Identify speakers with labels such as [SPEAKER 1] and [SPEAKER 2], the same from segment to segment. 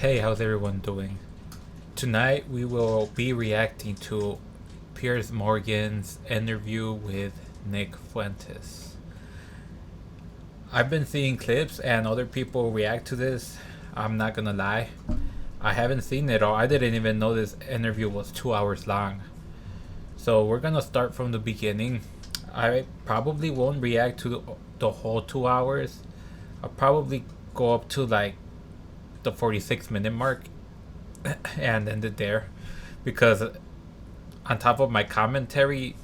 [SPEAKER 1] Hey, how's everyone doing? Tonight we will be reacting to Piers Morgan's interview with Nick Fuentes. I've been seeing clips and other people react to this. I'm not gonna lie. I haven't seen it all. I didn't even know this interview was 2 hours long. So we're gonna start from the beginning. I probably won't react to the whole 2 hours. I'll probably go up to like the 46-minute mark and end it there, because on top of my commentary,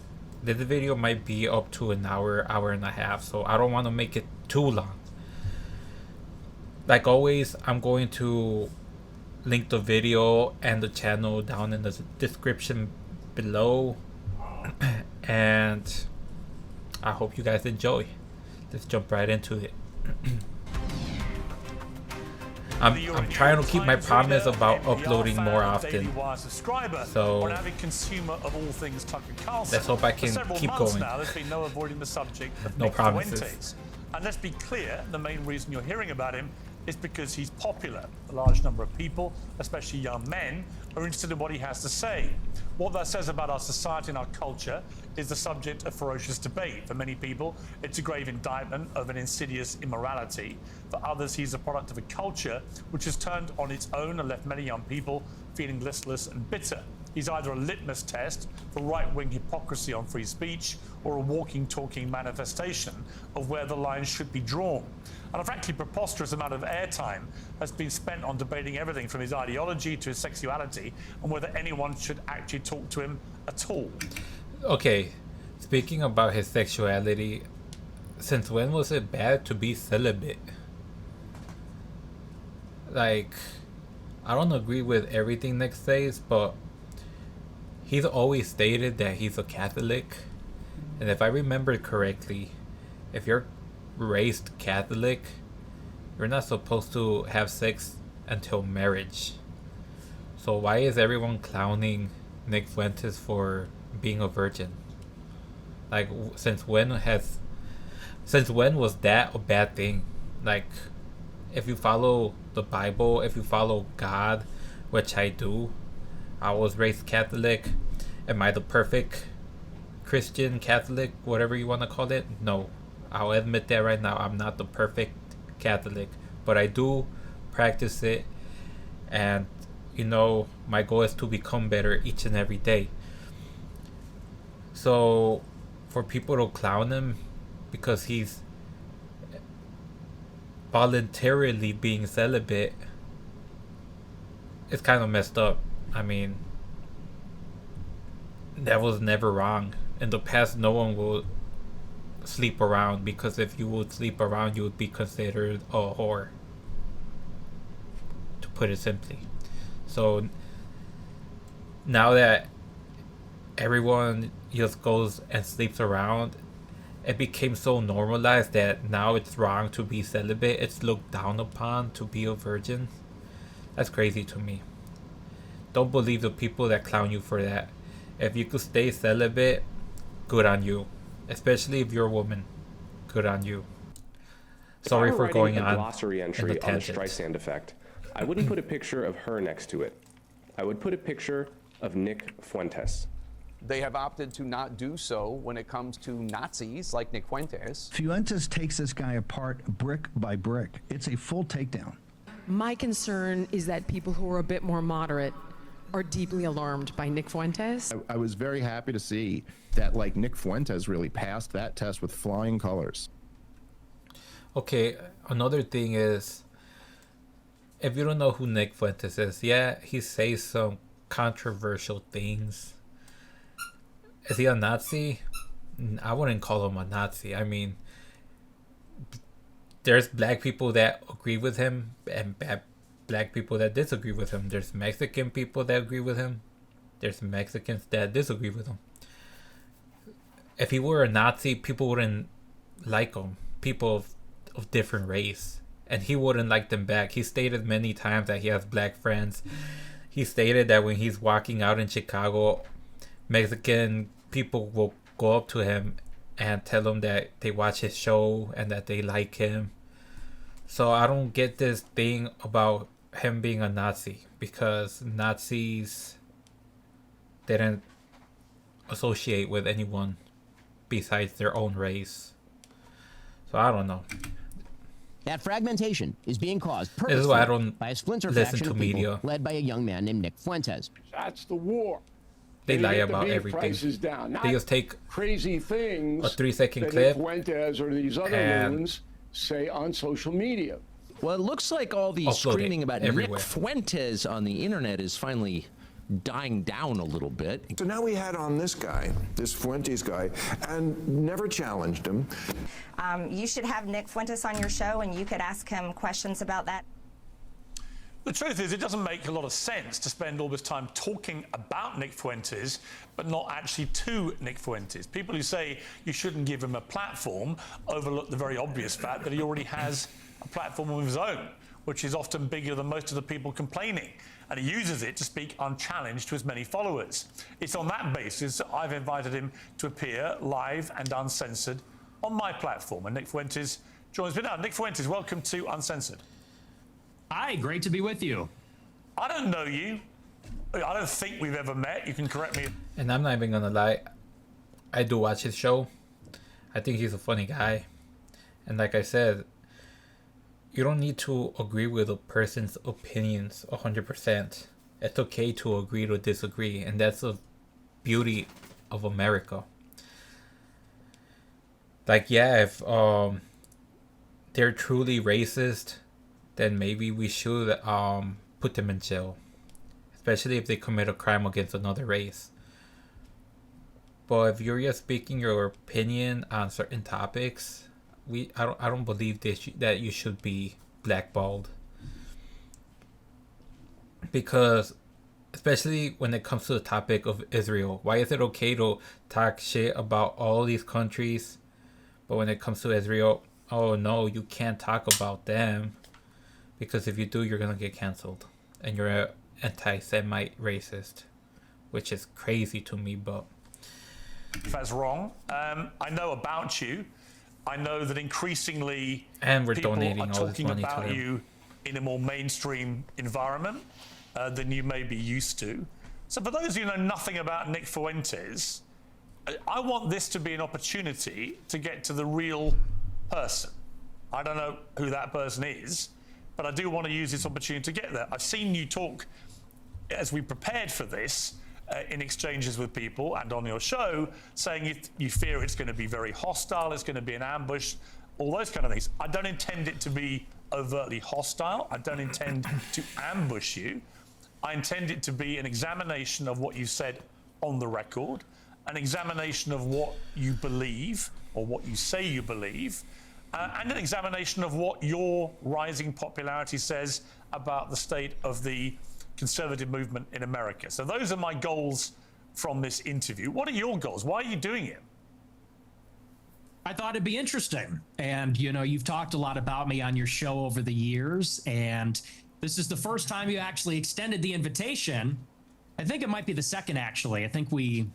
[SPEAKER 1] this video might be up to an hour and a half, so I don't want to make it too long. Like always, I'm going to link the video and the channel down in the description below, and I hope you guys enjoy. Let's jump right into it. I'm trying to keep my promise about uploading more often. So let's hope I can keep going.
[SPEAKER 2] There's been no avoiding the subject of
[SPEAKER 1] No
[SPEAKER 2] Nick
[SPEAKER 1] promises.
[SPEAKER 2] Fuentes. And let's be clear, the main reason you're hearing about him is because he's popular. A large number of people, especially young men, are interested in what he has to say. What that says about our society and our culture is the subject of ferocious debate. For many people, it's a grave indictment of an insidious immorality. For others, he's a product of a culture which has turned on its own and left many young people feeling listless and bitter. He's either a litmus test for right-wing hypocrisy on free speech or a walking, talking manifestation of where the lines should be drawn. And a frankly preposterous amount of airtime has been spent on debating everything from his ideology to his sexuality and whether anyone should actually talk to him at all.
[SPEAKER 1] Okay, speaking about his sexuality, since when was it bad to be celibate? Like, I don't agree with everything Nick says, but he's always stated that he's a Catholic. And if I remember correctly, if you're raised Catholic, you're not supposed to have sex until marriage. So why is everyone clowning Nick Fuentes for being a virgin? Like, since when was that a bad thing? Like, if you follow the Bible, if you follow God, which I do, I was raised Catholic. Am I the perfect Christian, Catholic, whatever you want to call it? No. I'll admit that right now. I'm not the perfect Catholic, but I do practice it, and my goal is to become better each and every day. So for people to clown him because he's voluntarily being celibate, it's kind of messed up. I mean, that was never wrong. In the past, no one will sleep around, because if you would sleep around, you would be considered a whore, to put it simply. So now that everyone just goes and sleeps around, it became so normalized that now it's wrong to be celibate. It's looked down upon to be a virgin. That's crazy to me. Don't believe the people that clown you for that. If you could stay celibate, good on you. Especially if you're a woman, good on you. Sorry for going on.
[SPEAKER 3] Glossary entry on the Streisand effect, I wouldn't put a picture of her next to it. I would put a picture of Nick Fuentes.
[SPEAKER 4] They have opted to not do so when it comes to Nazis like Nick Fuentes.
[SPEAKER 5] Fuentes takes this guy apart brick by brick. It's a full takedown.
[SPEAKER 6] My concern is that people who are a bit more moderate are deeply alarmed by Nick Fuentes.
[SPEAKER 7] I was very happy to see that, like, Nick Fuentes really passed that test with flying colors.
[SPEAKER 1] Okay, another thing is, if you don't know who Nick Fuentes is, yeah, he says some controversial things. Is he a Nazi? I wouldn't call him a Nazi. I mean, there's black people that agree with him and black people that disagree with him. There's Mexican people that agree with him. There's Mexicans that disagree with him. If he were a Nazi, people wouldn't like him. People of different race. And he wouldn't like them back. He stated many times that he has black friends. He stated that when he's walking out in Chicago, Mexican people will go up to him and tell him that they watch his show and that they like him. So I don't get this thing about him being a Nazi, because Nazis didn't associate with anyone besides their own race. So I don't know.
[SPEAKER 8] That fragmentation is being caused
[SPEAKER 1] This is why I
[SPEAKER 8] purposely
[SPEAKER 1] don't
[SPEAKER 8] by a splinter
[SPEAKER 1] listen
[SPEAKER 8] faction
[SPEAKER 1] to
[SPEAKER 8] of people
[SPEAKER 1] media.
[SPEAKER 8] led by a young man named Nick Fuentes.
[SPEAKER 9] That's the war.
[SPEAKER 1] They lie
[SPEAKER 9] get the
[SPEAKER 1] about
[SPEAKER 9] beef
[SPEAKER 1] everything.
[SPEAKER 9] prices down,
[SPEAKER 1] They
[SPEAKER 9] not
[SPEAKER 1] just take
[SPEAKER 9] crazy things
[SPEAKER 1] a 3-second
[SPEAKER 9] that
[SPEAKER 1] clip
[SPEAKER 9] Fuentes or these other
[SPEAKER 1] and
[SPEAKER 9] loons say on social media.
[SPEAKER 10] Well, it looks like all the
[SPEAKER 1] upload it
[SPEAKER 10] screaming about
[SPEAKER 1] everywhere.
[SPEAKER 10] Nick Fuentes on the internet is finally dying down a little bit.
[SPEAKER 11] So now we had on this guy, this Fuentes guy, and never challenged him.
[SPEAKER 12] You should have Nick Fuentes on your show, and you could ask him questions about that.
[SPEAKER 2] The truth is, it doesn't make a lot of sense to spend all this time talking about Nick Fuentes, but not actually to Nick Fuentes. People who say you shouldn't give him a platform overlook the very obvious fact that he already has a platform of his own, which is often bigger than most of the people complaining. And he uses it to speak unchallenged to his many followers. It's on that basis that I've invited him to appear live and uncensored on my platform. And Nick Fuentes joins me now. Nick Fuentes, welcome to Uncensored.
[SPEAKER 13] Hi, great to be with you.
[SPEAKER 2] I don't know you. I don't think we've ever met. You can correct me.
[SPEAKER 1] And I'm not even gonna lie, I do watch his show. I think he's a funny guy. And like I said, you don't need to agree with a person's opinions 100%. It's okay to agree to disagree, and that's the beauty of America. Like, yeah, if they're truly racist, then maybe we should put them in jail, especially if they commit a crime against another race. But if you're just speaking your opinion on certain topics, I don't believe that you should be blackballed. Because especially when it comes to the topic of Israel, why is it okay to talk shit about all these countries, but when it comes to Israel, oh no, you can't talk about them, because if you do, you're gonna get canceled and you're an anti-Semite racist, which is crazy to me. But
[SPEAKER 2] if that's wrong, I know about you. I know that increasingly
[SPEAKER 1] and we're
[SPEAKER 2] people
[SPEAKER 1] donating
[SPEAKER 2] are
[SPEAKER 1] all this
[SPEAKER 2] talking
[SPEAKER 1] money to
[SPEAKER 2] about
[SPEAKER 1] them.
[SPEAKER 2] you in a more mainstream environment than you may be used to. So for those who know nothing about Nick Fuentes, I want this to be an opportunity to get to the real person. I don't know who that person is, but I do want to use this opportunity to get there. I've seen you talk, as we prepared for this, in exchanges with people and on your show, saying you fear it's going to be very hostile, it's going to be an ambush, all those kind of things. I don't intend it to be overtly hostile. I don't intend to ambush you. I intend it to be an examination of what you said on the record, an examination of what you believe or what you say you believe, and an examination of what your rising popularity says about the state of the conservative movement in America. So those are my goals from this interview. What are your goals? Why are you doing it?
[SPEAKER 13] I thought it'd be interesting. And, you know, you've talked a lot about me on your show over the years, and this is the first time you actually extended the invitation. I think it might be the second, actually. I think we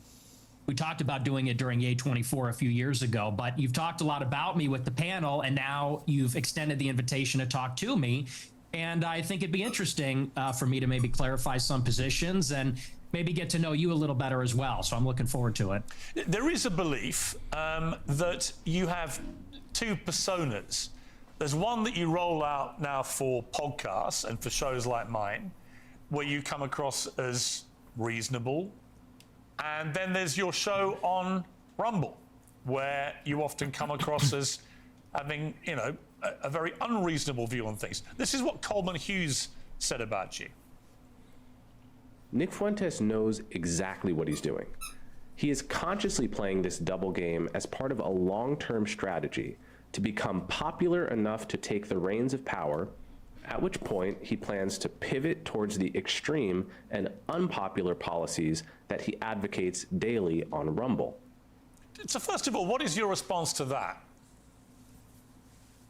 [SPEAKER 13] talked about doing it during A24 a few years ago, but you've talked a lot about me with the panel, and now you've extended the invitation to talk to me. And I think it'd be interesting for me to maybe clarify some positions and maybe get to know you a little better as well. So I'm looking forward to it.
[SPEAKER 2] There is a belief that you have two personas. There's one that you roll out now for podcasts and for shows like mine, where you come across as reasonable. And then there's your show on Rumble, where you often come across as having, you know, a very unreasonable view on things. This is what Coleman Hughes said about you.
[SPEAKER 3] Nick Fuentes knows exactly what he's doing. He is consciously playing this double game as part of a long-term strategy to become popular enough to take the reins of power, at which point he plans to pivot towards the extreme and unpopular policies that he advocates daily on Rumble.
[SPEAKER 2] So first of all, what is your response to that?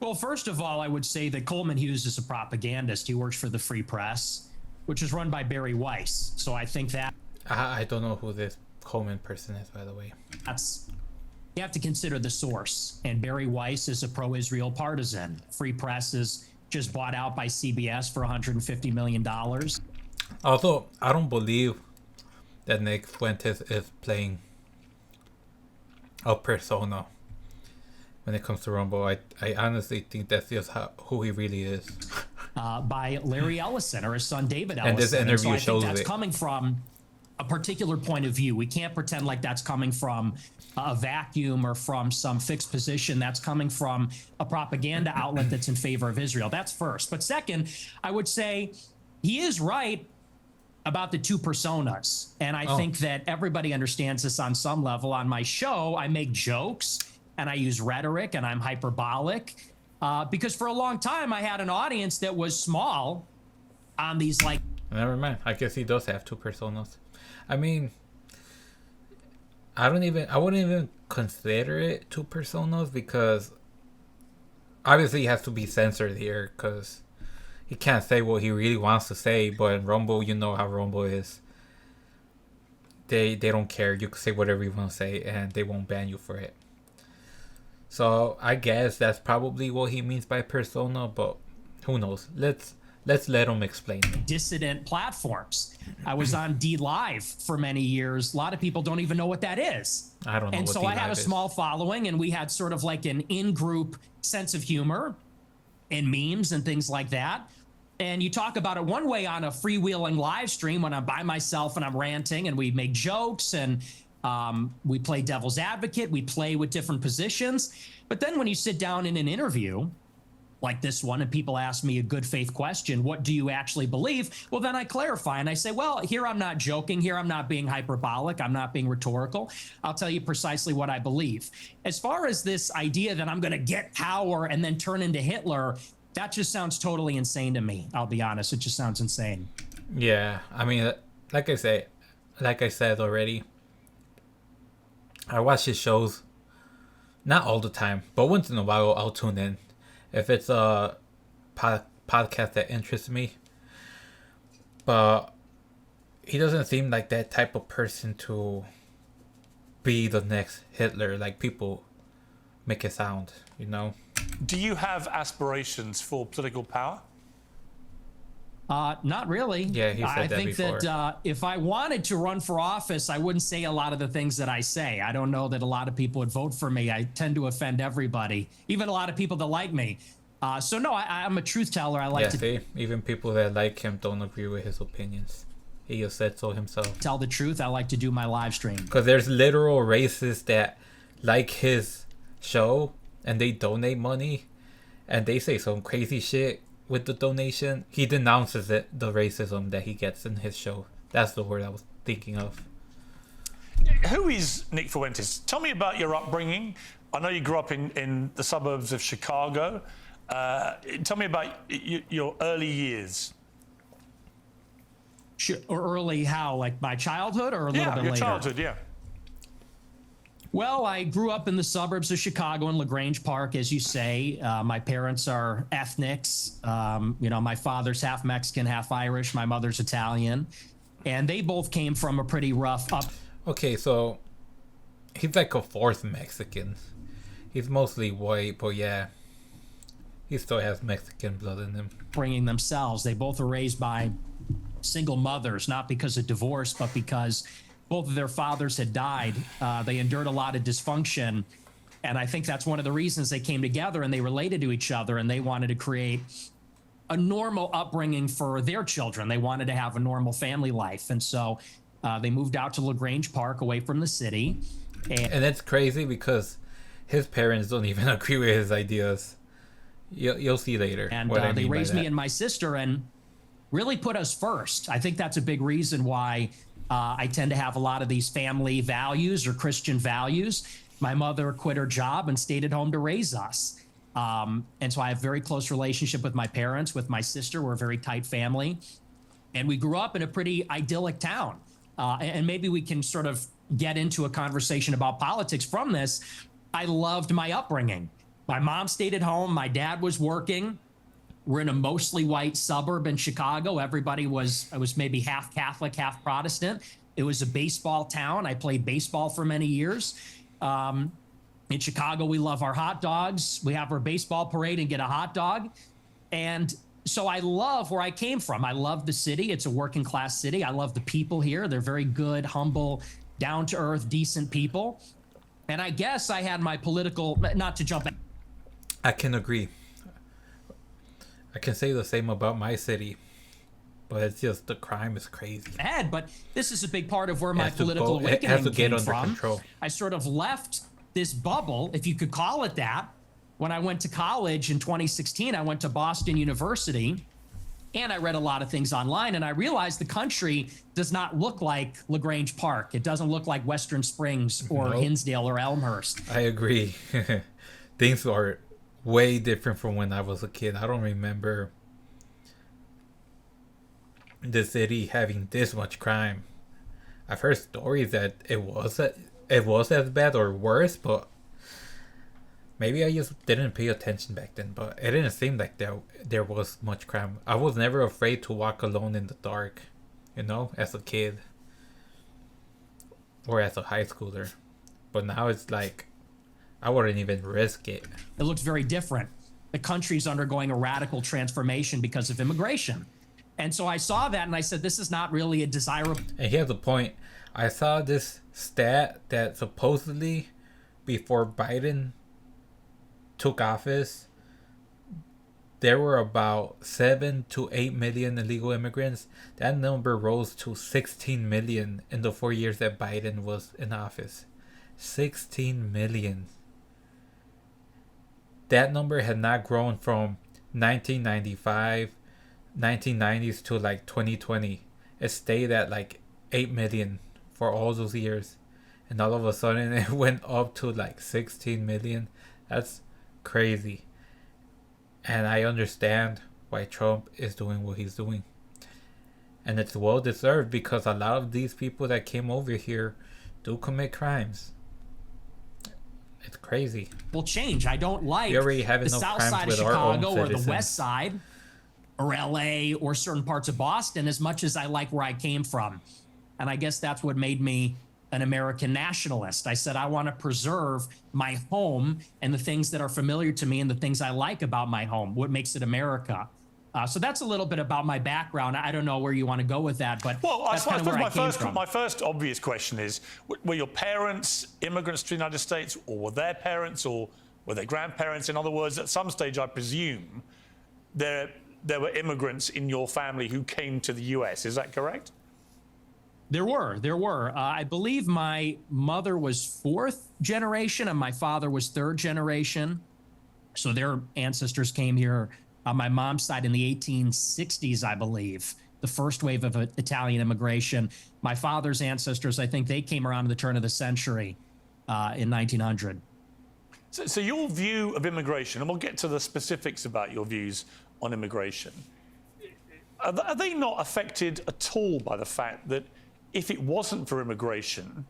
[SPEAKER 13] Well, first of all, I would say that Coleman Hughes is a propagandist. He works for the Free Press, which is run by Barry Weiss. So I think that...
[SPEAKER 1] I don't know who this Coleman person is, by the way.
[SPEAKER 13] You have to consider the source. And Barry Weiss is a pro-Israel partisan. Free Press is just bought out by CBS for $150 million.
[SPEAKER 1] Also, I don't believe that Nick Fuentes is playing a persona when it comes to Rumble. I honestly think that's just who he really is.
[SPEAKER 13] By Larry Ellison or his son David Ellison.
[SPEAKER 1] And this interview
[SPEAKER 13] I
[SPEAKER 1] shows
[SPEAKER 13] think that's
[SPEAKER 1] it.
[SPEAKER 13] coming from a particular point of view. We can't pretend like that's coming from a vacuum or from some fixed position. That's coming from a propaganda outlet that's in favor of Israel. That's first. But second, I would say he is right about the two personas. And I think that everybody understands this on some level. On my show, I make jokes and I use rhetoric and I'm hyperbolic because for a long time I had an audience that was small on these like...
[SPEAKER 1] Never mind. I guess he does have two personas. I mean, I wouldn't even consider it two personas because obviously he has to be censored here because he can't say what he really wants to say. But in Rumble, you know how Rumble is. They don't care. You can say whatever you want to say and they won't ban you for it. So I guess that's probably what he means by persona, but who knows? Let's let him explain.
[SPEAKER 13] Dissident platforms. I was on D Live for many years. A lot of people don't even know what that is.
[SPEAKER 1] I don't know.
[SPEAKER 13] And
[SPEAKER 1] what
[SPEAKER 13] so
[SPEAKER 1] D
[SPEAKER 13] I had
[SPEAKER 1] Live
[SPEAKER 13] a
[SPEAKER 1] is.
[SPEAKER 13] small following, and we had sort of like an in-group sense of humor and memes and things like that. And you talk about it one way on a freewheeling live stream when I'm by myself and I'm ranting, and we make jokes and we play devil's advocate. We play with different positions. But then when you sit down in an interview like this one and people ask me a good faith question, what do you actually believe? Well, then I clarify and I say, well, here I'm not joking. Here I'm not being hyperbolic. I'm not being rhetorical. I'll tell you precisely what I believe. As far as this idea that I'm going to get power and then turn into Hitler, that just sounds totally insane to me. I'll be honest. It just sounds insane.
[SPEAKER 1] Yeah, I mean, like I said already, I watch his shows, not all the time, but once in a while I'll tune in if it's a podcast that interests me. But he doesn't seem like that type of person to be the next Hitler, like people make it sound, you know?
[SPEAKER 2] Do you have aspirations for political power?
[SPEAKER 13] Not really.
[SPEAKER 1] Yeah, he said
[SPEAKER 13] I
[SPEAKER 1] that
[SPEAKER 13] think
[SPEAKER 1] before.
[SPEAKER 13] that if I wanted to run for office, I wouldn't say a lot of the things that I say. I don't know that a lot of people would vote for me. I tend to offend everybody, even a lot of people that like me. So no, I'm a truth teller. I like to
[SPEAKER 1] see, even people that like him don't agree with his opinions. He just said so himself.
[SPEAKER 13] tell the truth. I like to do my live stream.
[SPEAKER 1] Because there's literal racists that like his show and they donate money and they say some crazy shit with the donation. He denounces it, the racism that he gets in his show. That's the word I was thinking of.
[SPEAKER 2] Who is Nick Fuentes? Tell me about your upbringing. I know you grew up in the suburbs of Chicago. Tell me about your early years.
[SPEAKER 13] Or early how? Like my childhood or a little bit later?
[SPEAKER 2] Yeah, your childhood, yeah.
[SPEAKER 13] Well, I grew up in the suburbs of Chicago in LaGrange Park, as you say. My parents are ethnics. My father's half Mexican, half Irish. My mother's Italian. And they both came from a pretty rough up.
[SPEAKER 1] Okay, so he's like a fourth Mexican. He's mostly white, but yeah, he still has Mexican blood in him.
[SPEAKER 13] Bringing themselves. They both were raised by single mothers, not because of divorce, but because both of their fathers had died. They endured a lot of dysfunction. And I think that's one of the reasons they came together and they related to each other and they wanted to create a normal upbringing for their children. They wanted to have a normal family life. And so they moved out to LaGrange Park away from the city.
[SPEAKER 1] And it's crazy because his parents don't even agree with his ideas. You'll see later.
[SPEAKER 13] And
[SPEAKER 1] what I
[SPEAKER 13] they
[SPEAKER 1] mean by
[SPEAKER 13] raised
[SPEAKER 1] that.
[SPEAKER 13] me and my sister and really put us first. I think that's a big reason why I tend to have a lot of these family values or Christian values. My mother quit her job and stayed at home to raise us. And so I have a very close relationship with my parents, with my sister. We're a very tight family. And we grew up in a pretty idyllic town. And maybe we can sort of get into a conversation about politics from this. I loved my upbringing. My mom stayed at home. My dad was working. We're in a mostly white suburb in Chicago. Everybody was maybe half Catholic, half Protestant. It was a baseball town. I played baseball for many years. In Chicago, we love our hot dogs. We have our baseball parade and get a hot dog. And so I love where I came from. I love the city. It's a working class city. I love the people here. They're very good, humble, down to earth, decent people. And I guess I had my political, not to jump.
[SPEAKER 1] I can agree. I can say the same about my city, but it's just the crime is crazy.
[SPEAKER 13] Ahead, but this is a big part of where my
[SPEAKER 1] It
[SPEAKER 13] political
[SPEAKER 1] has
[SPEAKER 13] awakening
[SPEAKER 1] to get
[SPEAKER 13] came
[SPEAKER 1] under
[SPEAKER 13] from.
[SPEAKER 1] control.
[SPEAKER 13] I sort of left this bubble, if you could call it that. When I went to college in 2016, I went to Boston University, and I read a lot of things online, and I realized the country does not look like LaGrange Park. It doesn't look like Western Springs or
[SPEAKER 1] Nope.
[SPEAKER 13] Hinsdale or Elmhurst.
[SPEAKER 1] I agree. Things are way different from when I was a kid. I don't remember the city having this much crime. I've heard stories that it was as bad or worse, but maybe I just didn't pay attention back then. But it didn't seem like there was much crime. I was never afraid to walk alone in the dark, as a kid or as a high schooler. But now it's like I wouldn't even risk it.
[SPEAKER 13] It looks very different. The country's undergoing a radical transformation because of immigration. And so I saw that and I said, this is not really a desirable.
[SPEAKER 1] And here's the point. I saw this stat that supposedly before Biden took office, there were about 7 to 8 million illegal immigrants. That number rose to 16 million in the 4 years that Biden was in office. 16 million. That number had not grown from 1995, 1990s to like 2020. It stayed at like 8 million for all those years. And all of a sudden it went up to like 16 million. That's crazy. And I understand why Trump is doing what he's doing. And it's well deserved because a lot of these people that came over here do commit crimes. It's crazy.
[SPEAKER 13] Will change. I don't like
[SPEAKER 1] We already have
[SPEAKER 13] the
[SPEAKER 1] enough
[SPEAKER 13] south
[SPEAKER 1] crimes
[SPEAKER 13] side of
[SPEAKER 1] with our own
[SPEAKER 13] Chicago or the
[SPEAKER 1] citizens.
[SPEAKER 13] west side or LA or certain parts of Boston as much as I like where I came from. And I guess that's what made me an American nationalist. I said, I want to preserve my home and the things that are familiar to me and the things I like about my home, what makes it America. So that's a little bit about my background. I don't know where you want to go with that, but that's kind of where I came from.
[SPEAKER 2] My first obvious question is, were your parents immigrants to the United States, or were their parents, or were their grandparents? In other words, at some stage, I presume, there were immigrants in your family who came to the US. Is that correct?
[SPEAKER 13] There were. I believe my mother was fourth generation and my father was third generation. So their ancestors came here on my mom's side in the 1860s, I believe, the first wave of Italian immigration. My father's ancestors, I think they came around at the turn of the century in 1900.
[SPEAKER 2] So your view of immigration, and we'll get to the specifics about your views on immigration, are they not affected at all by the fact that if it wasn't for immigration,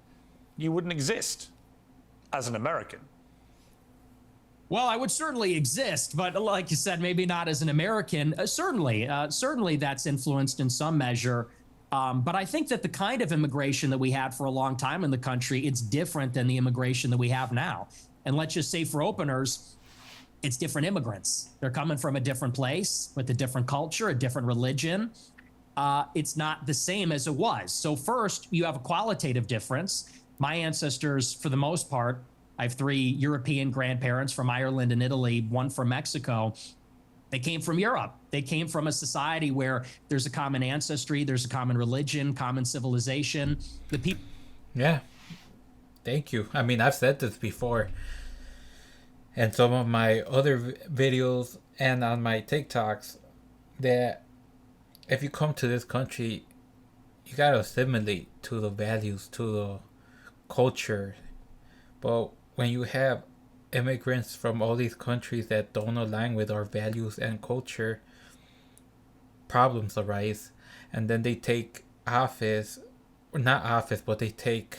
[SPEAKER 2] you wouldn't exist as an American?
[SPEAKER 13] Well, I would certainly exist, but like you said, maybe not as an American. Certainly that's influenced in some measure. But I think that the kind of immigration that we had for a long time in the country, it's different than the immigration that we have now. And let's just say for openers, it's different immigrants. They're coming from a different place with a different culture, a different religion. It's not the same as it was. So first, you have a qualitative difference. My ancestors, for the most part, I have 3 European grandparents from Ireland and Italy, 1 from Mexico. They came from Europe. They came from a society where there's a common ancestry, there's a common religion, common civilization. The people.
[SPEAKER 1] Yeah. Thank you. I mean, I've said this before. And some of my other videos and on my TikToks that if you come to this country, you gotta assimilate to the values, to the culture. But when you have immigrants from all these countries that don't align with our values and culture, problems arise. And then they take office, or not office, but they take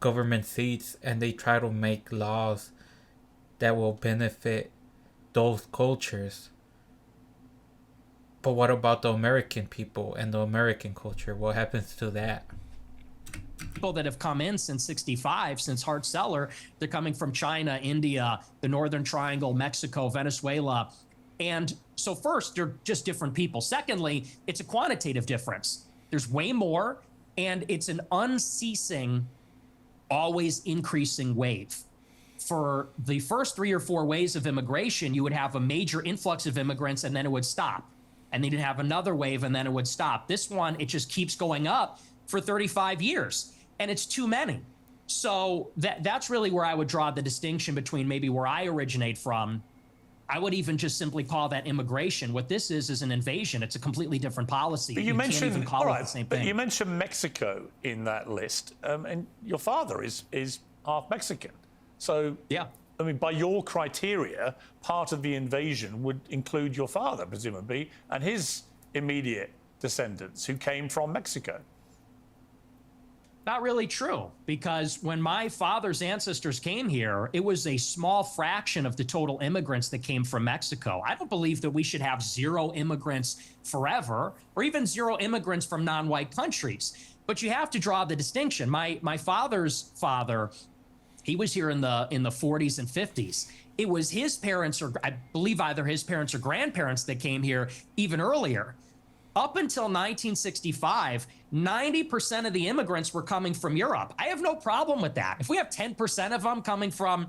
[SPEAKER 1] government seats and they try to make laws that will benefit those cultures. But what about the American people and the American culture? What happens to that?
[SPEAKER 13] People that have come in since 65, since Hart-Celler, they're coming from China, India, the Northern Triangle, Mexico, Venezuela. And so first, they're just different people. Secondly, it's a quantitative difference. There's way more, and it's an unceasing, always increasing wave. For the first 3 or 4 waves of immigration, you would have a major influx of immigrants, and then it would stop. And then you'd have another wave, and then it would stop. This one, it just keeps going up for 35 years, and it's too many. So that's really where I would draw the distinction between maybe where I originate from. I would even just simply call that immigration. What this is an invasion. It's a completely different policy.
[SPEAKER 2] But you
[SPEAKER 13] can't
[SPEAKER 2] mentioned,
[SPEAKER 13] even call it the same
[SPEAKER 2] but
[SPEAKER 13] thing.
[SPEAKER 2] you mentioned Mexico in that list, and your father is half Mexican. So
[SPEAKER 13] yeah,
[SPEAKER 2] I mean, by your criteria, part of the invasion would include your father, presumably, and his immediate descendants who came from Mexico.
[SPEAKER 13] Not really true, because when my father's ancestors came here, it was a small fraction of the total immigrants that came from Mexico. I don't believe that we should have 0 immigrants forever, or even 0 immigrants from non-white countries. But you have to draw the distinction. My father's father, he was here in the 40s and 50s. It was his parents, or I believe either his parents or grandparents, that came here even earlier. Up until 1965, 90% of the immigrants were coming from Europe. I have no problem with that. If we have 10% of them coming from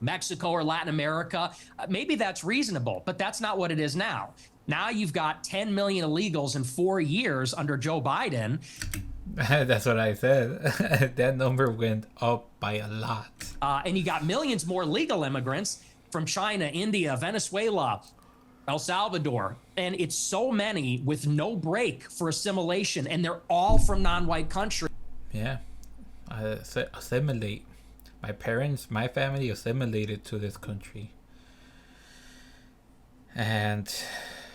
[SPEAKER 13] Mexico or Latin America, maybe that's reasonable, but that's not what it is now. Now you've got 10 million illegals in 4 years under Joe Biden.
[SPEAKER 1] That's what I said. That number went up by a lot.
[SPEAKER 13] And you got millions more legal immigrants from China, India, Venezuela, El Salvador, and it's so many with no break for assimilation, and they're all from non-white countries.
[SPEAKER 1] Yeah, assimilate. My family assimilated to this country. And,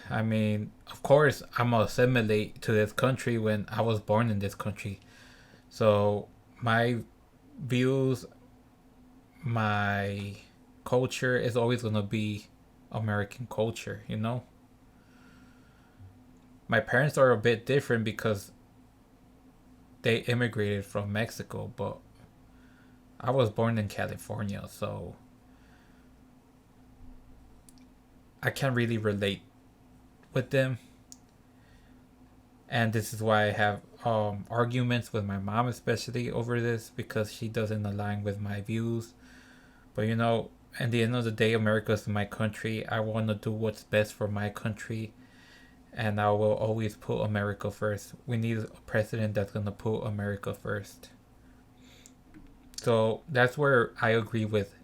[SPEAKER 1] I mean, of course, I'm gonna assimilate to this country when I was born in this country. So, my views, my culture is always gonna be American culture, you know. My parents are a bit different because they immigrated from Mexico, but I was born in California, so I can't really relate with them. And this is why I have arguments with my mom, especially over this, because she doesn't align with my views. But you know, at the end of the day, America is my country. I want to do what's best for my country, and I will always put America first. We need a president that's going to put America first. So that's where I agree with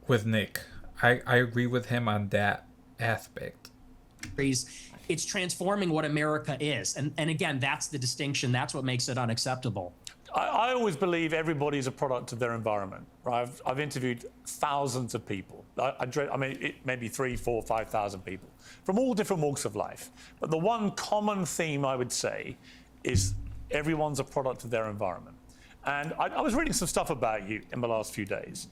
[SPEAKER 1] Nick. I agree with him on that aspect.
[SPEAKER 13] It's transforming what America is. And again, that's the distinction. That's what makes it unacceptable.
[SPEAKER 2] I always believe everybody is a product of their environment. Right? I've interviewed thousands of people. Maybe 3, 4, 5,000 people from all different walks of life. But the one common theme I would say is everyone's a product of their environment. And I was reading some stuff about you in the last few days.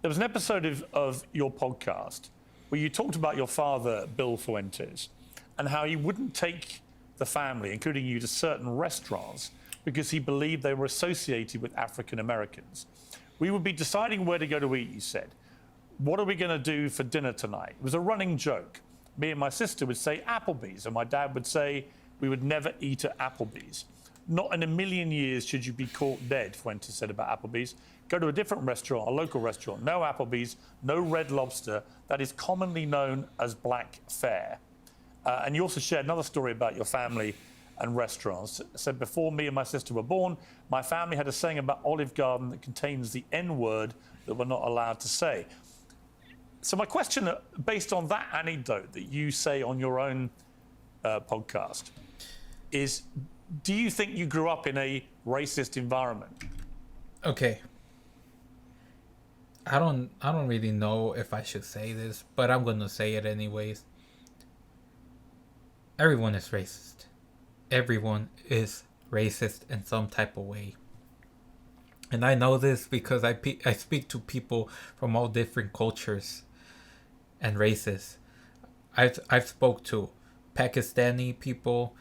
[SPEAKER 2] There was an episode of your podcast where you talked about your father, Bill Fuentes, and how he wouldn't take the family, including you, to certain restaurants because he believed they were associated with African Americans. We would be deciding where to go to eat, you said. What are we going to do for dinner tonight? It was a running joke. Me and my sister would say Applebee's, and my dad would say we would never eat at Applebee's. Not in a million years should you be caught dead, Fuentes said about Applebee's. Go to a different restaurant, a local restaurant. No Applebee's, no Red Lobster. That is commonly known as black fare. And you also shared another story about your family and restaurants. Said, before me and my sister were born, my family had a saying about Olive Garden that contains the N-word that we're not allowed to say. So my question, based on that anecdote that you say on your own podcast, is do you think you grew up in a racist environment?
[SPEAKER 1] Okay. I don't really know if I should say this, but I'm gonna say it anyways. Everyone is racist. Everyone is racist in some type of way. And I know this because I speak to people from all different cultures and races. I've spoke to Pakistani people,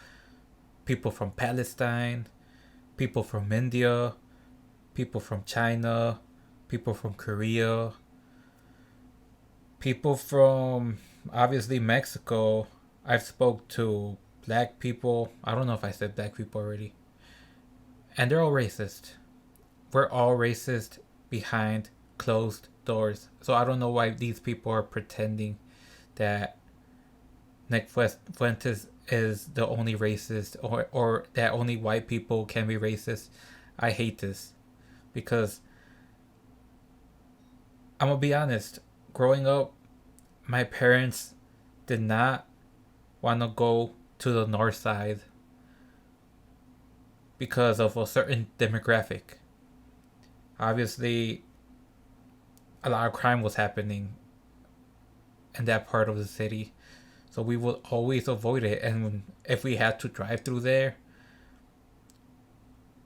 [SPEAKER 1] people from Palestine, people from India, people from China, people from Korea. people from obviously Mexico. I've spoke to black people. I don't know if I said black people already. And they're all racist. We're all racist behind closed doors. So I don't know why these people are pretending that Nick Fuentes is the only racist, or that only white people can be racist. I hate this because I'm gonna be honest. Growing up, my parents did not want to go to the north side because of a certain demographic. Obviously, a lot of crime was happening in that part of the city, so we would always avoid it. And if we had to drive through there,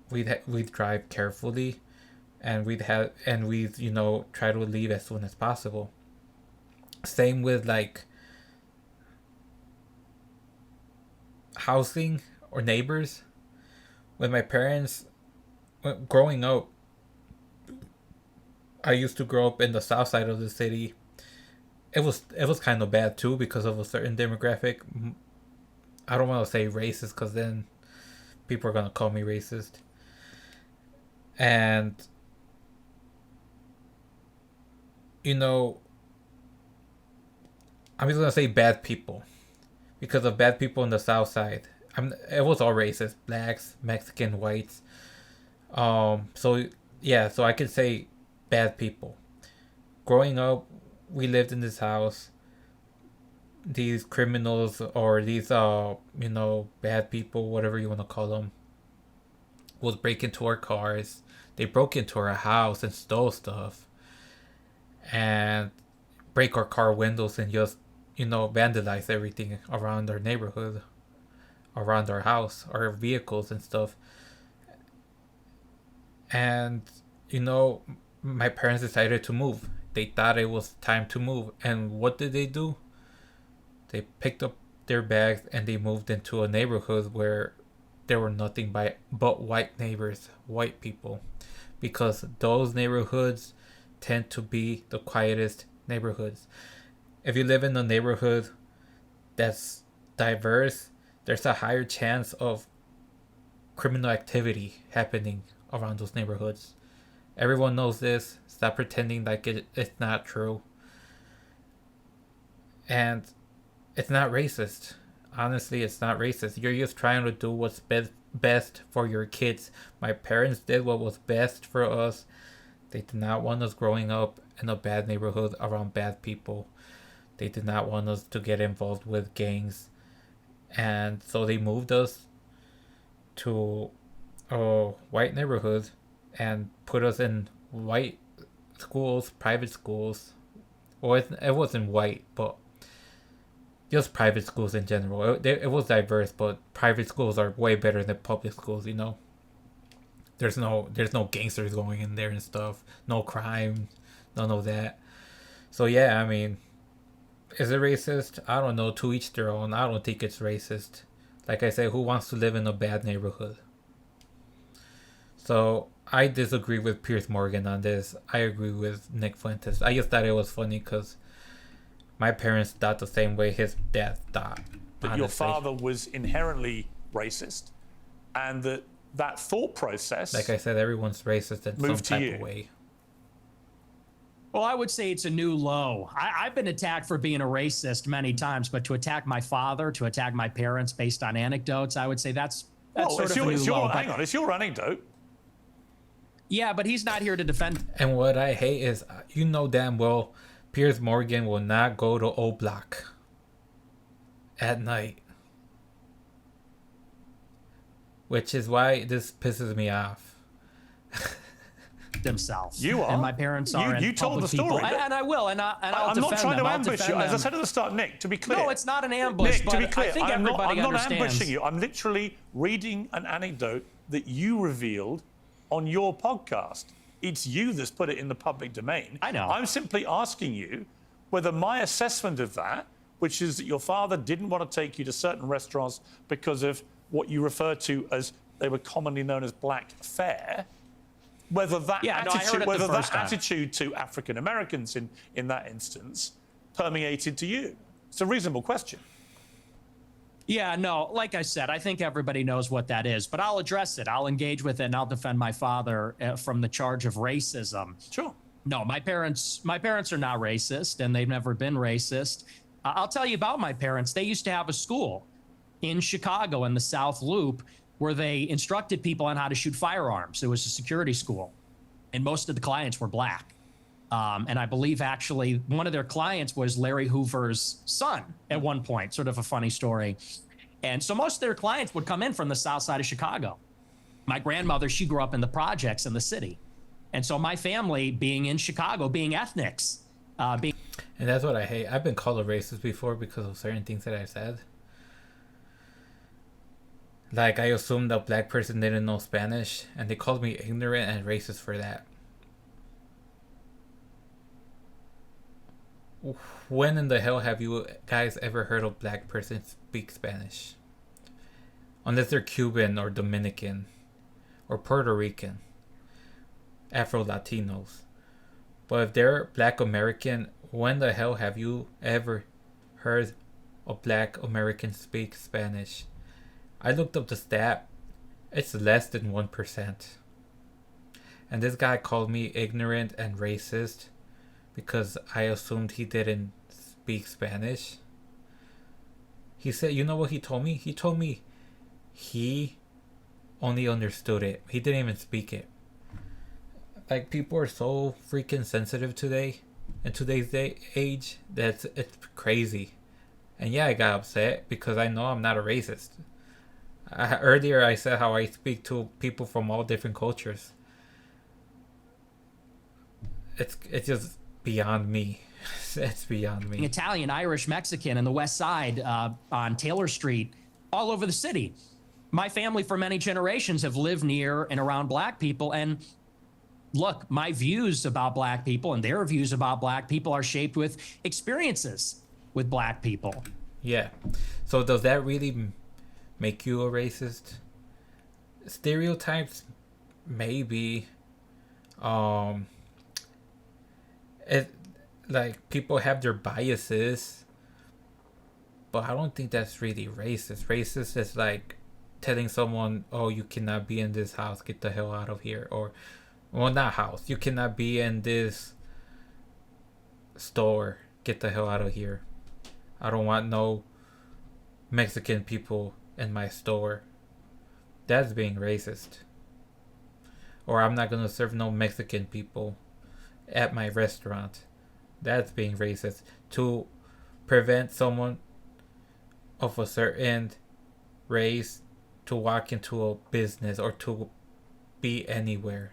[SPEAKER 1] we'd drive carefully, and we'd try to leave as soon as possible. Same with like housing or neighbors. With my parents, growing up, I used to grow up in the south side of the city. It was kind of bad too because of a certain demographic. I don't want to say racist because then people are gonna call me racist. And I'm just gonna say bad people because of bad people in the south side. It was all racist, blacks, Mexican, whites. So I could say bad people. Growing up, we lived in this house. These criminals or these bad people, whatever you want to call them, would break into our cars. They broke into our house and stole stuff, and break our car windows and just vandalize everything around our neighborhood, around our house, our vehicles and stuff. And my parents decided to move. They thought it was time to move, and what did they do? They picked up their bags and they moved into a neighborhood where there were nothing but white neighbors, white people, because those neighborhoods tend to be the quietest neighborhoods. If you live in a neighborhood that's diverse, there's a higher chance of criminal activity happening around those neighborhoods. Everyone knows this. Stop pretending like it's not true. And it's not racist. Honestly, it's not racist. You're just trying to do what's best for your kids. My parents did what was best for us. They did not want us growing up in a bad neighborhood around bad people. They did not want us to get involved with gangs. And so they moved us to a white neighborhood and put us in white schools, private schools. Well, it wasn't white, but just private schools in general. It was diverse, but private schools are way better than public schools, There's no gangsters going in there and stuff. No crime, none of that. So yeah, I mean, is it racist? I don't know. To each their own. I don't think it's racist. Like I said, who wants to live in a bad neighborhood? So I disagree with Piers Morgan on this. I agree with Nick Fuentes. I just thought it was funny because my parents thought the same way his dad thought.
[SPEAKER 2] That your father was inherently racist, and that thought process,
[SPEAKER 1] like I said, everyone's racist in some type of way.
[SPEAKER 13] Well, I would say it's a new low. I've been attacked for being a racist many times, but to attack my father, to attack my parents based on anecdotes, I would say that's sort of a new low.
[SPEAKER 2] Hang on, it's your anecdote.
[SPEAKER 13] Yeah, but he's not here to defend.
[SPEAKER 1] And what I hate is, damn well, Piers Morgan will not go to O Block at night. Which is why this pisses me off.
[SPEAKER 13] Themselves.
[SPEAKER 2] You are.
[SPEAKER 13] And my parents are.
[SPEAKER 2] You told the story.
[SPEAKER 13] And I will. And I'll
[SPEAKER 2] I'm not trying to ambush you.
[SPEAKER 13] Them.
[SPEAKER 2] As I said at the start, Nick, to be clear.
[SPEAKER 13] No, it's not an ambush.
[SPEAKER 2] Nick, to be clear,
[SPEAKER 13] I think
[SPEAKER 2] I'm not
[SPEAKER 13] understands.
[SPEAKER 2] ambushing you. I'm literally reading an anecdote that you revealed on your podcast. It's you that's put it in the public domain.
[SPEAKER 13] I know.
[SPEAKER 2] I'm simply asking you whether my assessment of that, which is that your father didn't want to take you to certain restaurants because of what you refer to as, they were commonly known as black fare, whether that attitude to African Americans in that instance permeated to you? It's a reasonable question.
[SPEAKER 13] Yeah, no, like I said, I think everybody knows what that is, but I'll address it. I'll engage with it, and I'll defend my father from the charge of racism.
[SPEAKER 2] Sure.
[SPEAKER 13] No, my parents are not racist, and they've never been racist. I'll tell you about my parents. They used to have a school in Chicago in the South Loop where they instructed people on how to shoot firearms. It was a security school, and most of the clients were black. And I believe actually one of their clients was Larry Hoover's son at one point, sort of a funny story. And so most of their clients would come in from the south side of Chicago. My grandmother, she grew up in the projects in the city. And so my family being in Chicago, being ethnics,
[SPEAKER 1] and that's what I hate. I've been called a racist before because of certain things that I said. Like, I assumed a black person didn't know Spanish, and they called me ignorant and racist for that. When in the hell have you guys ever heard a black person speak Spanish? Unless they're Cuban or Dominican or Puerto Rican, Afro-Latinos. But if they're black American, when the hell have you ever heard a black American speak Spanish? I looked up the stat. It's less than 1%. And this guy called me ignorant and racist because I assumed he didn't speak Spanish. He said, you know what he told me? He told me he only understood it. He didn't even speak it. Like, people are so freaking sensitive today, in today's age, that it's crazy. And yeah, I got upset because I know I'm not a racist. Earlier I said how I speak to people from all different cultures. It's just beyond me. It's beyond me.
[SPEAKER 13] Italian, Irish, Mexican, and the West Side on Taylor Street, all over the city. My family for many generations have lived near and around black people. And look, my views about black people and their views about black people are shaped with experiences with black people.
[SPEAKER 1] Yeah. So does that really make you a racist? Stereotypes, maybe. It, like, people have their biases, but I don't think that's really racist. Racist is like telling someone, oh, you cannot be in this house, get the hell out of here. Or, well, not house, you cannot be in this store, get the hell out of here. I don't want no Mexican people in my store. That's being racist. Or I'm not gonna serve no Mexican people at my restaurant. That's being racist. To prevent someone of a certain race to walk into a business or to be anywhere.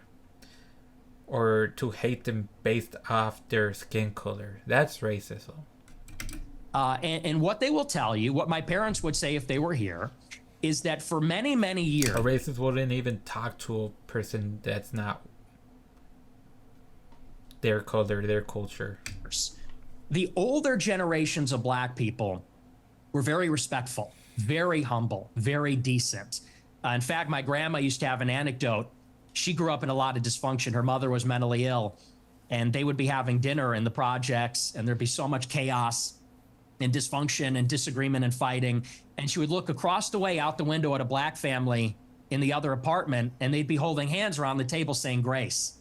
[SPEAKER 1] Or to hate them based off their skin color. That's racism.
[SPEAKER 13] And what they will tell you, what my parents would say if they were here, is that for many, many years...
[SPEAKER 1] A racist wouldn't even talk to a person that's not their color, their culture.
[SPEAKER 13] The older generations of black people were very respectful, very humble, very decent. In fact, my grandma used to have an anecdote. She grew up in a lot of dysfunction. Her mother was mentally ill, and they would be having dinner in the projects, and there'd be so much chaos and dysfunction and disagreement and fighting. And she would look across the way out the window at a black family in the other apartment, and they'd be holding hands around the table saying grace.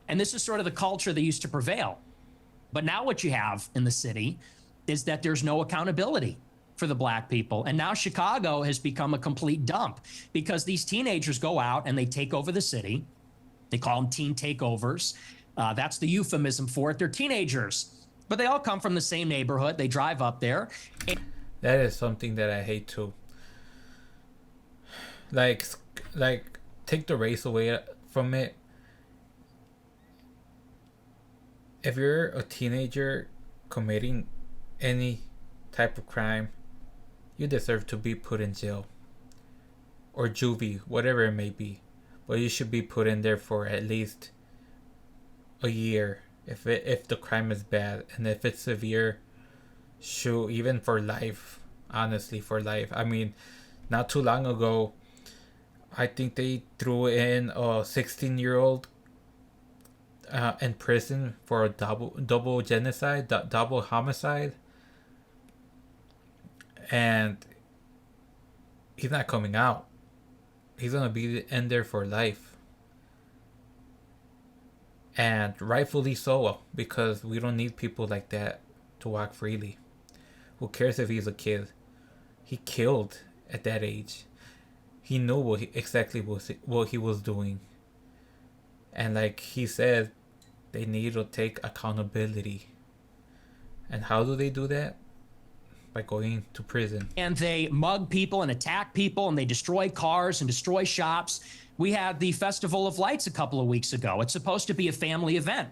[SPEAKER 13] And this is sort of the culture that used to prevail. But now what you have in the city is that there's no accountability for the black people. And now Chicago has become a complete dump because these teenagers go out and they take over the city. They call them teen takeovers. That's the euphemism for it. They're teenagers, but they all come from the same neighborhood. They drive up there.
[SPEAKER 1] That is something that I hate too. Like take the race away from it. If you're a teenager committing any type of crime, you deserve to be put in jail or juvie, whatever it may be. But you should be put in there for at least a year if the crime is bad, and if it's severe, shoot, even for life. Honestly, for life. I mean, not too long ago, I think they threw in a 16-year-old in prison for a double genocide, double homicide, and he's not coming out. He's gonna be in there for life, and rightfully so, because we don't need people like that to walk freely. Who cares if he's a kid? He killed at that age. He knew exactly what he was doing. And like he said, they need to take accountability. And how do they do that? By going to prison.
[SPEAKER 13] And they mug people and attack people, and they destroy cars and destroy shops. We had the Festival of Lights a couple of weeks ago. It's supposed to be a family event.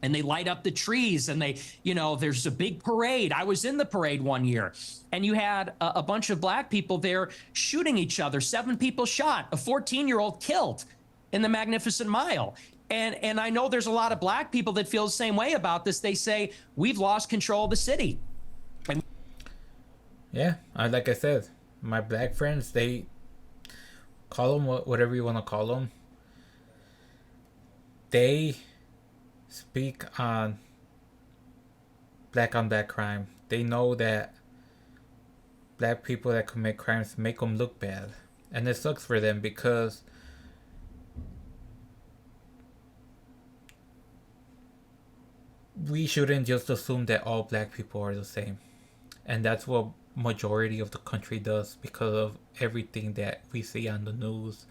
[SPEAKER 13] And they light up the trees, and they, there's a big parade. I was in the parade one year, and you had a bunch of black people there shooting each other. 7 people shot, a 14-year-old killed in the Magnificent Mile. And I know there's a lot of black people that feel the same way about this. They say, we've lost control of the city. And
[SPEAKER 1] yeah, like I said, my black friends, they call them whatever you want to call them. They speak on black crime. They know that black people that commit crimes make them look bad, and it sucks for them because we shouldn't just assume that all black people are the same, and that's what majority of the country does because of everything that we see on the news,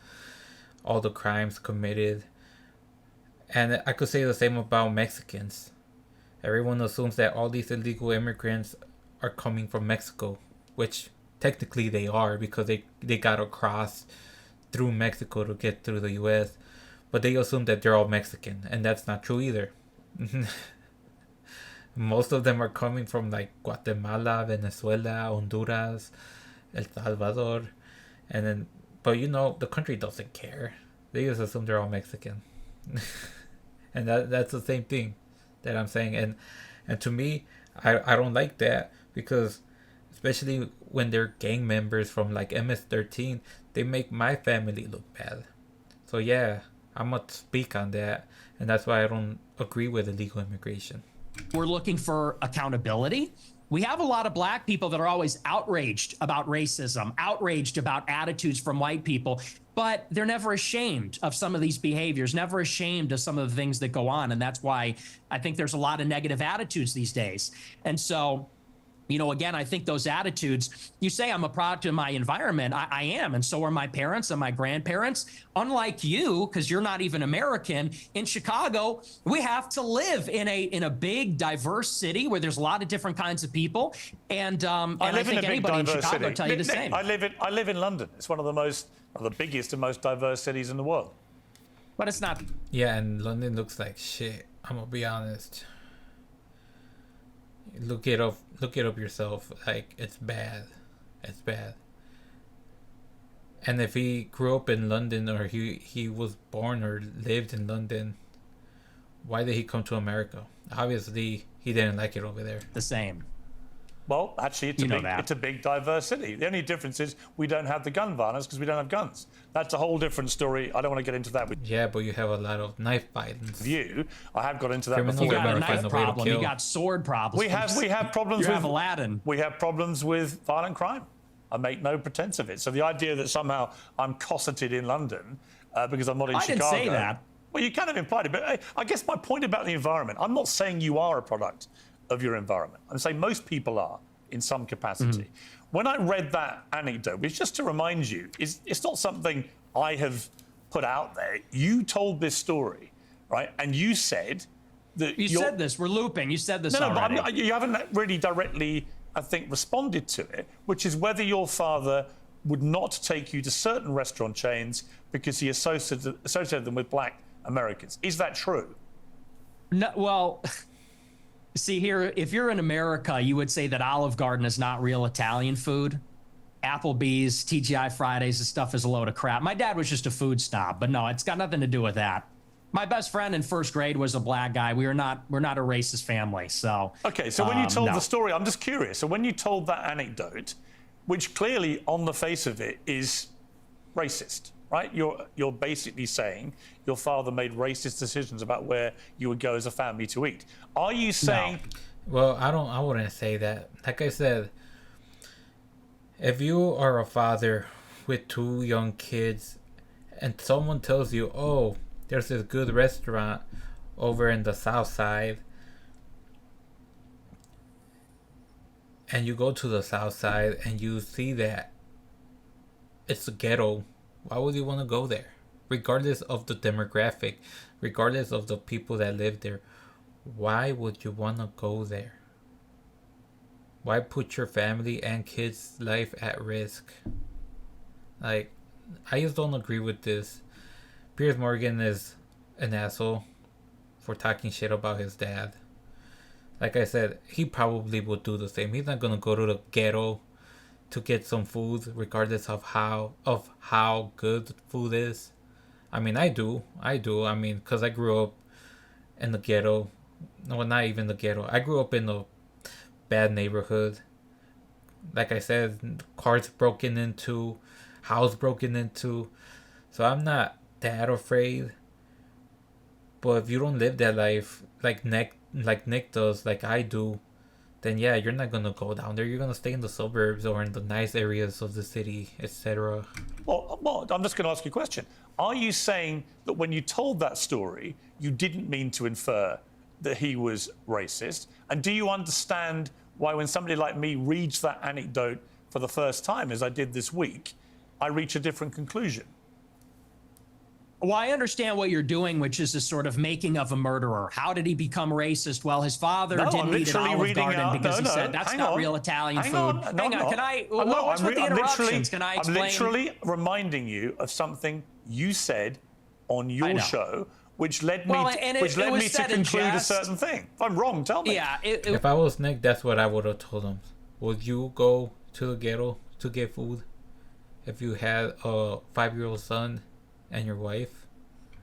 [SPEAKER 1] all the crimes committed. And I could say the same about Mexicans. Everyone assumes that all these illegal immigrants are coming from Mexico, which technically they are because they got across through Mexico to get through the US. But they assume that they're all Mexican, and that's not true either. Most of them are coming from like Guatemala, Venezuela, Honduras, El Salvador. And then, but the country doesn't care. They just assume they're all Mexican. And that's the same thing that I'm saying, and to me, I don't like that, because especially when they're gang members from like MS-13, they make my family look bad. So yeah, I'm gonna speak on that, and that's why I don't agree with illegal immigration.
[SPEAKER 13] we're looking for accountability. We have a lot of black people that are always outraged about racism, outraged about attitudes from white people, but they're never ashamed of some of these behaviors, never ashamed of some of the things that go on. And that's why I think there's a lot of negative attitudes these days. And so, again, I think those attitudes, you say I'm a product of my environment. I am. And so are my parents and my grandparents. Unlike you, because you're not even American, in Chicago, we have to live in a big, diverse city where there's a lot of different kinds of people. And I think anybody in Chicago will tell you the same.
[SPEAKER 2] I live in London. It's one of the biggest and most diverse cities in the world.
[SPEAKER 13] But it's not.
[SPEAKER 1] Yeah, and London looks like shit. I'm gonna be honest. Look it up yourself. Like, it's bad. It's bad. And if he grew up in London, or he was born or lived in London, why did he come to America? Obviously, he didn't like it over there.
[SPEAKER 13] The same.
[SPEAKER 2] Well, actually, it's a big, diverse city. The only difference is we don't have the gun violence because we don't have guns. That's a whole different story. I don't want to get into that with
[SPEAKER 1] Yeah, but you have a lot of knife violence.
[SPEAKER 2] you. I have got into that
[SPEAKER 1] Criminals
[SPEAKER 2] before.
[SPEAKER 13] You got a
[SPEAKER 1] find
[SPEAKER 13] knife
[SPEAKER 1] a way to
[SPEAKER 13] problem.
[SPEAKER 1] kill.
[SPEAKER 13] You got sword problems.
[SPEAKER 2] We have problems
[SPEAKER 13] you
[SPEAKER 2] with
[SPEAKER 13] have Aladdin.
[SPEAKER 2] We have problems with violent crime. I make no pretense of it. So the idea that somehow I'm cosseted in London because I'm not in Chicago.
[SPEAKER 13] I didn't say that.
[SPEAKER 2] Well, you kind of implied it, but I guess my point about the environment, I'm not saying you are a product of your environment. I'm saying most people are in some capacity. When I read that anecdote, which, just to remind you, it's not something I have put out there. You told this story, right? And you said that
[SPEAKER 13] You said this. We're looping. You said this already.
[SPEAKER 2] But you haven't really directly, I think, responded to it, which is whether your father would not take you to certain restaurant chains because he associated them with black Americans. Is that true?
[SPEAKER 13] No, well, see here, if you're in America, you would say that Olive Garden is not real Italian food. Applebee's, TGI Fridays, this stuff is a load of crap. My dad was just a food snob, but no, it's got nothing to do with that. My best friend in first grade was a black guy. We're not a racist family, so.
[SPEAKER 2] Okay, so when you told
[SPEAKER 13] no.
[SPEAKER 2] the story, I'm just curious. So when you told that anecdote, which clearly on the face of it is racist, right? You're basically saying your father made racist decisions about where you would go as a family to eat. Are you saying?
[SPEAKER 1] Well, I wouldn't say that. Like I said, if you are a father with 2 young kids and someone tells you, oh, there's this good restaurant over in the south side, and you go to the south side and you see that it's a ghetto, why would you want to go there? Regardless of the demographic, regardless of the people that live there, why would you want to go there? Why put your family and kids' life at risk? Like, I just don't agree with this. Piers Morgan is an asshole for talking shit about his dad. Like I said, he probably would do the same. He's not gonna go to the ghetto to get some food, regardless of how good food is. I mean, I do. I mean, cause I grew up in the ghetto. No, not even the ghetto. I grew up in a bad neighborhood. Like I said, cars broken into, house broken into. So I'm not that afraid. But if you don't live that life like Nick does, like I do, then yeah, you're not gonna go down there. You're gonna stay in the suburbs or in the nice areas of the city, etc.
[SPEAKER 2] Well, I'm just going to ask you a question. Are you saying that when you told that story, you didn't mean to infer that he was racist? And do you understand why when somebody like me reads that anecdote for the first time, as I did this week, I reach a different conclusion?
[SPEAKER 13] Well, I understand what you're doing, which is a sort of making of a murderer. How did he become racist? Well, his father didn't eat an Olive Garden because he said that's not real Italian food. Hang on, can I? What's with the interruptions? Can I explain?
[SPEAKER 2] I'm literally reminding you of something you said on your show, which led me to conclude a certain thing. If I'm wrong, tell me.
[SPEAKER 13] Yeah.
[SPEAKER 1] If I was Nick, that's what I would have told him. Would you go to the ghetto to get food if you had a 5-year-old son and your wife?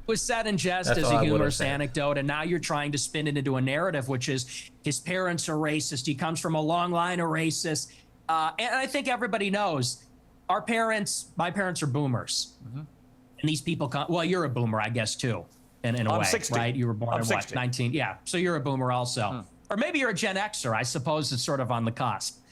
[SPEAKER 13] Was said in jest as a humorous anecdote, and now you're trying to spin it into a narrative, which is his parents are racist. He comes from a long line of racists. And I think everybody knows my parents are boomers. Mm-hmm. And these people come, well, you're a boomer, I guess, too, in a way,
[SPEAKER 2] 60.
[SPEAKER 13] right? You were born
[SPEAKER 2] I'm
[SPEAKER 13] in
[SPEAKER 2] 60.
[SPEAKER 13] what, 19? Yeah, so you're a boomer also. Or maybe you're a Gen Xer. I suppose it's sort of on the cusp.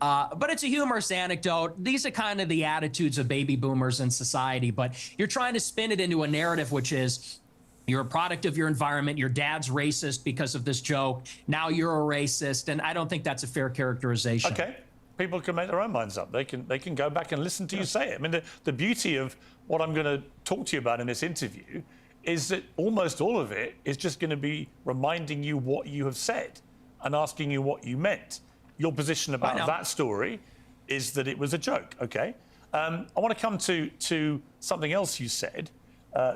[SPEAKER 13] But it's a humorous anecdote. These are kind of the attitudes of baby boomers in society, but you're trying to spin it into a narrative, which is you're a product of your environment. Your dad's racist because of this joke. Now you're a racist. And I don't think that's a fair characterization.
[SPEAKER 2] Okay. People can make their own minds up. They can go back and listen to you say it. I mean, the beauty of what I'm going to talk to you about in this interview is that almost all of it is just going to be reminding you what you have said and asking you what you meant. Your position about that story is that it was a joke, okay? I want to come to something else you said.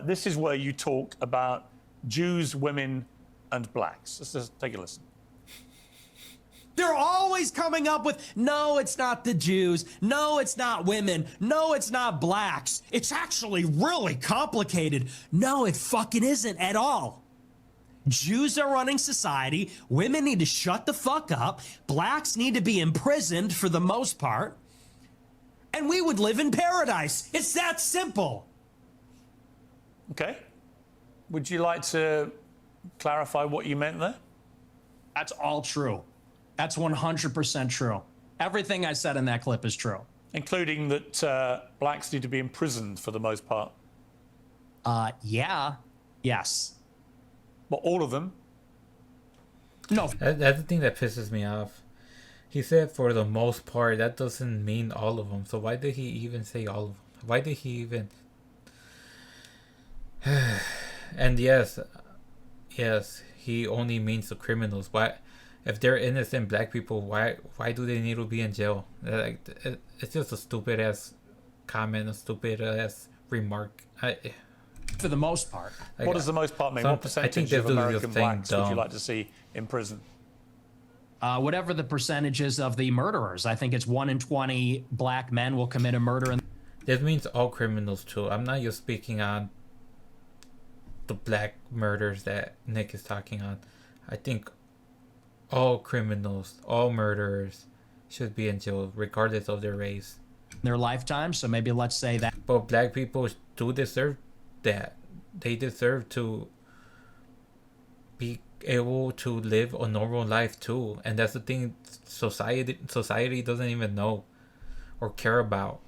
[SPEAKER 2] This is where you talk about Jews, women, and blacks. Let's just take a listen.
[SPEAKER 13] They're always coming up with, no, it's not the Jews. No, it's not women. No, it's not blacks. It's actually really complicated. No, it fucking isn't at all. Jews are running society. Women need to shut the fuck up. Blacks need to be imprisoned for the most part. And we would live in paradise. It's that simple.
[SPEAKER 2] Okay. Would you like to clarify what you meant there?
[SPEAKER 13] That's all true. That's 100% true. Everything I said in that clip is true.
[SPEAKER 2] Including that blacks need to be imprisoned for the most part?
[SPEAKER 13] Yeah. Yes.
[SPEAKER 2] But all of them?
[SPEAKER 13] No.
[SPEAKER 1] That's the thing that pisses me off. He said for the most part. That doesn't mean all of them. So why did he even say all of them? Why did he even... And yes, he only means the criminals. Why, if they're innocent black people, why do they need to be in jail? Like, it's just a stupid ass comment, a stupid ass remark.
[SPEAKER 13] For the most part.
[SPEAKER 2] What does the most part mean? What percentage of American blacks would you like to see in prison?
[SPEAKER 13] Whatever the percentages of the murderers. I think it's 1 in 20 black men will commit a murder.
[SPEAKER 1] This means all criminals too. I'm not just speaking on the black murders that Nick is talking on. I think all criminals, all murderers should be in jail regardless of their race.
[SPEAKER 13] Their lifetime, so maybe let's say that
[SPEAKER 1] But black people do deserve that. They deserve to be able to live a normal life too. And that's the thing society doesn't even know or care about.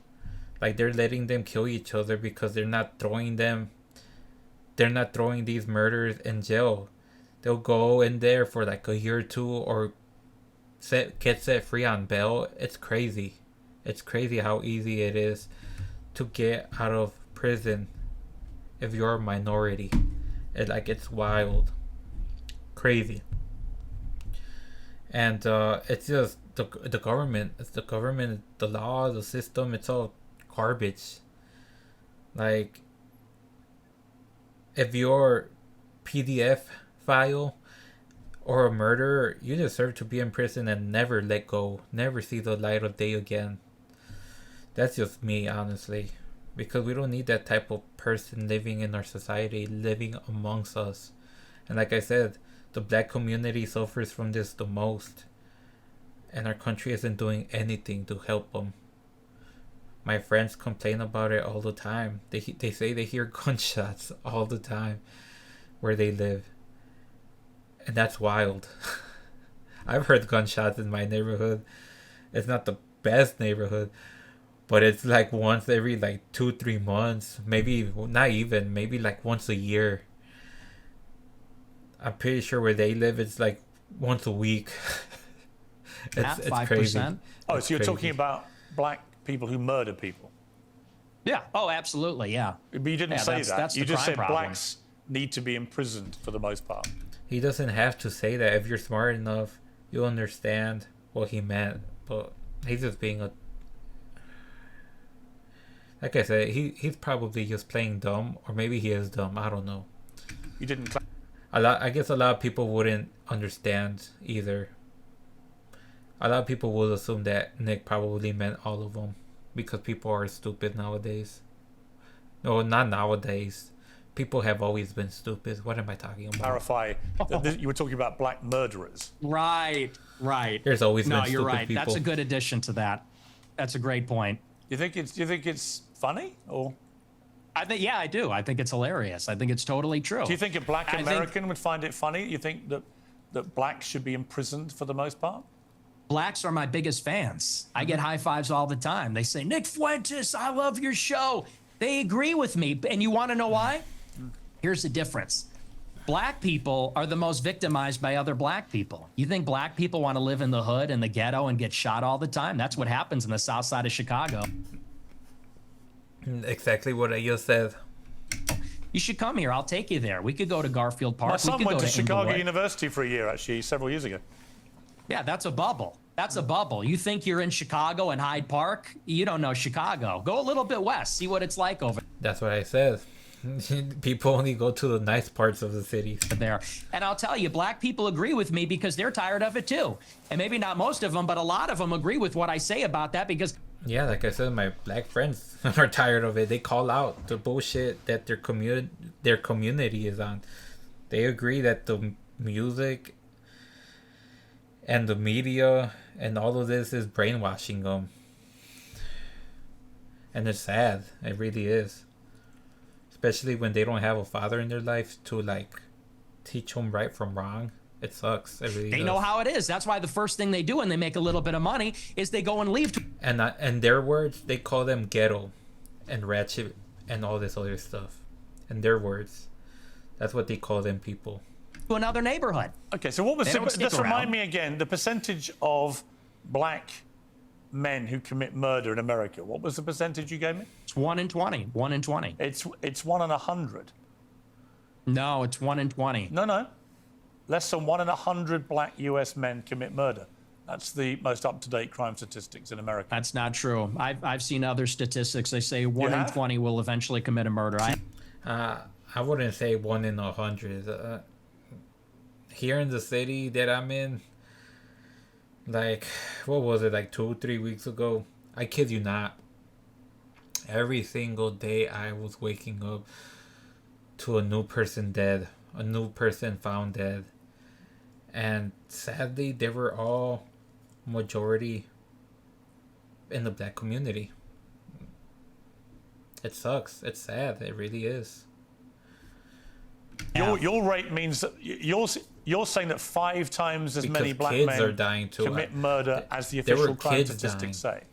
[SPEAKER 1] Like, they're letting them kill each other because they're not throwing these murderers in jail. They'll go in there for like a year or two or get set free on bail. It's crazy. It's crazy how easy it is to get out of prison if you're a minority. It's wild. Crazy. And it's just the government. It's the government, the law, the system. It's all garbage. Like, if your PDF file or a murderer, you deserve to be in prison and never let go, never see the light of day again. That's just me, honestly, because we don't need that type of person living in our society, living amongst us. And like I said, the black community suffers from this the most, and our country isn't doing anything to help them. My friends complain about it all the time. They say they hear gunshots all the time where they live. And that's wild. I've heard gunshots in my neighborhood. It's not the best neighborhood, but it's like once every like 2-3 months. Maybe not even, maybe like once a year. I'm pretty sure where they live it's like once a week. it's
[SPEAKER 13] 5%.
[SPEAKER 1] crazy.
[SPEAKER 2] Oh, so you're talking about black people who murder people?
[SPEAKER 13] Yeah. Oh, absolutely. Yeah.
[SPEAKER 2] But you didn't say that.
[SPEAKER 13] That's
[SPEAKER 2] You
[SPEAKER 13] the
[SPEAKER 2] just
[SPEAKER 13] crime
[SPEAKER 2] said
[SPEAKER 13] problem.
[SPEAKER 2] blacks need to be imprisoned for the most part.
[SPEAKER 1] He doesn't have to say that. If you're smart enough, you'll understand what he meant. But he's just being a... Like I said, he's probably just playing dumb. Or maybe he is dumb. I don't know.
[SPEAKER 2] You didn't...
[SPEAKER 1] I guess a lot of people wouldn't understand either. A lot of people would assume that Nick probably meant all of them. Because people are stupid nowadays. No, not nowadays. People have always been stupid. What am I talking about?
[SPEAKER 2] Clarify that you were talking about black murderers.
[SPEAKER 13] Right.
[SPEAKER 1] There's always been
[SPEAKER 13] no,
[SPEAKER 1] stupid
[SPEAKER 13] you're right.
[SPEAKER 1] people.
[SPEAKER 13] That's a good addition to that. That's a great point.
[SPEAKER 2] You think it's funny, or?
[SPEAKER 13] I think, yeah, I do. I think it's hilarious. I think it's totally true.
[SPEAKER 2] Do you think a black American would find it funny? You think that blacks should be imprisoned for the most part?
[SPEAKER 13] Blacks are my biggest fans. I get high fives all the time. They say, Nick Fuentes, I love your show. They agree with me. And you want to know why? Here's the difference. Black people are the most victimized by other black people. You think black people want to live in the hood and the ghetto and get shot all the time? That's what happens in the south side of Chicago.
[SPEAKER 1] Exactly what I just said.
[SPEAKER 13] You should come here. I'll take you there. We could go to Garfield Park.
[SPEAKER 2] My son
[SPEAKER 13] we could
[SPEAKER 2] went
[SPEAKER 13] go
[SPEAKER 2] to Chicago
[SPEAKER 13] Inglewood.
[SPEAKER 2] University for a year, actually, several years ago.
[SPEAKER 13] Yeah, that's a bubble. That's a bubble. You think you're in Chicago and Hyde Park? You don't know Chicago. Go a little bit west. See what it's like over
[SPEAKER 1] That's what I said. People only go to the nice parts of the city.
[SPEAKER 13] there. And I'll tell you, black people agree with me because they're tired of it too. And maybe not most of them, but a lot of them agree with what I say about that because...
[SPEAKER 1] Yeah, like I said, my black friends are tired of it. They call out the bullshit that their community is on. They agree that the music and the media and all of this is brainwashing them. And it's sad. It really is. Especially when they don't have a father in their life to like teach them right from wrong. It sucks. It really
[SPEAKER 13] They
[SPEAKER 1] does.
[SPEAKER 13] know how it is. That's why the first thing they do when they make a little bit of money is they go and leave
[SPEAKER 1] And their words, they call them ghetto and ratchet and all this other stuff. And their words, that's what they call them people.
[SPEAKER 13] to another neighborhood.
[SPEAKER 2] Okay, so what was
[SPEAKER 13] They don't stick
[SPEAKER 2] just remind
[SPEAKER 13] around.
[SPEAKER 2] me again the percentage of black men who commit murder in America. What was the percentage you gave me?
[SPEAKER 13] It's 1 in 20. 1 in 20.
[SPEAKER 2] It's 1 in 100.
[SPEAKER 13] No, it's 1 in 20.
[SPEAKER 2] No. Less than 1 in 100 black U.S. men commit murder. That's the most up-to-date crime statistics in America.
[SPEAKER 13] That's not true. I've seen other statistics. They say 1 in
[SPEAKER 2] have?
[SPEAKER 13] 20 will eventually commit a murder.
[SPEAKER 1] I wouldn't say 1 in 100. Here in the city that I'm in, like, what was it, like 2-3 weeks ago? I kid you not. Every single day I was waking up to a new person dead, a new person found dead. And sadly, they were all majority in the black community. It sucks. It's sad. It really is.
[SPEAKER 2] Your rate means that you're saying that 5 times as
[SPEAKER 1] Because
[SPEAKER 2] many black
[SPEAKER 1] kids
[SPEAKER 2] men
[SPEAKER 1] are dying too.
[SPEAKER 2] commit murder as the
[SPEAKER 1] There were
[SPEAKER 2] official crime
[SPEAKER 1] kids
[SPEAKER 2] statistics
[SPEAKER 1] dying.
[SPEAKER 2] say.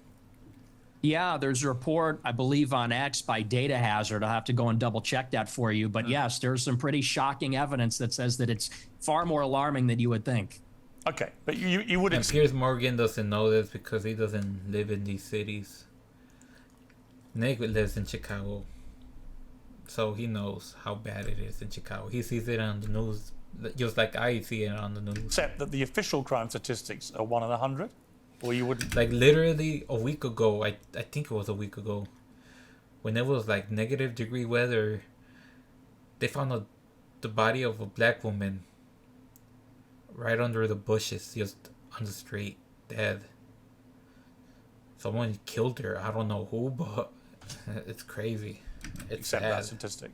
[SPEAKER 13] Yeah, there's a report, I believe, on X by Data Hazard. I'll have to go and double check that for you. But yes, there's some pretty shocking evidence that says that it's far more alarming than you would think.
[SPEAKER 2] Okay, but you would
[SPEAKER 1] And Piers Morgan doesn't know this because he doesn't live in these cities. Nick lives in Chicago, so he knows how bad it is in Chicago. He sees it on the news, just like I see it on the news.
[SPEAKER 2] Except that the official crime statistics are 1 in 100, or you wouldn't.
[SPEAKER 1] Like literally a week ago, I think it was a week ago, when it was like -degree weather, they found the body of a black woman right under the bushes, just on the street, dead. Someone killed her. I don't know who, but it's crazy. It's
[SPEAKER 2] Except
[SPEAKER 1] sad.
[SPEAKER 2] that statistic.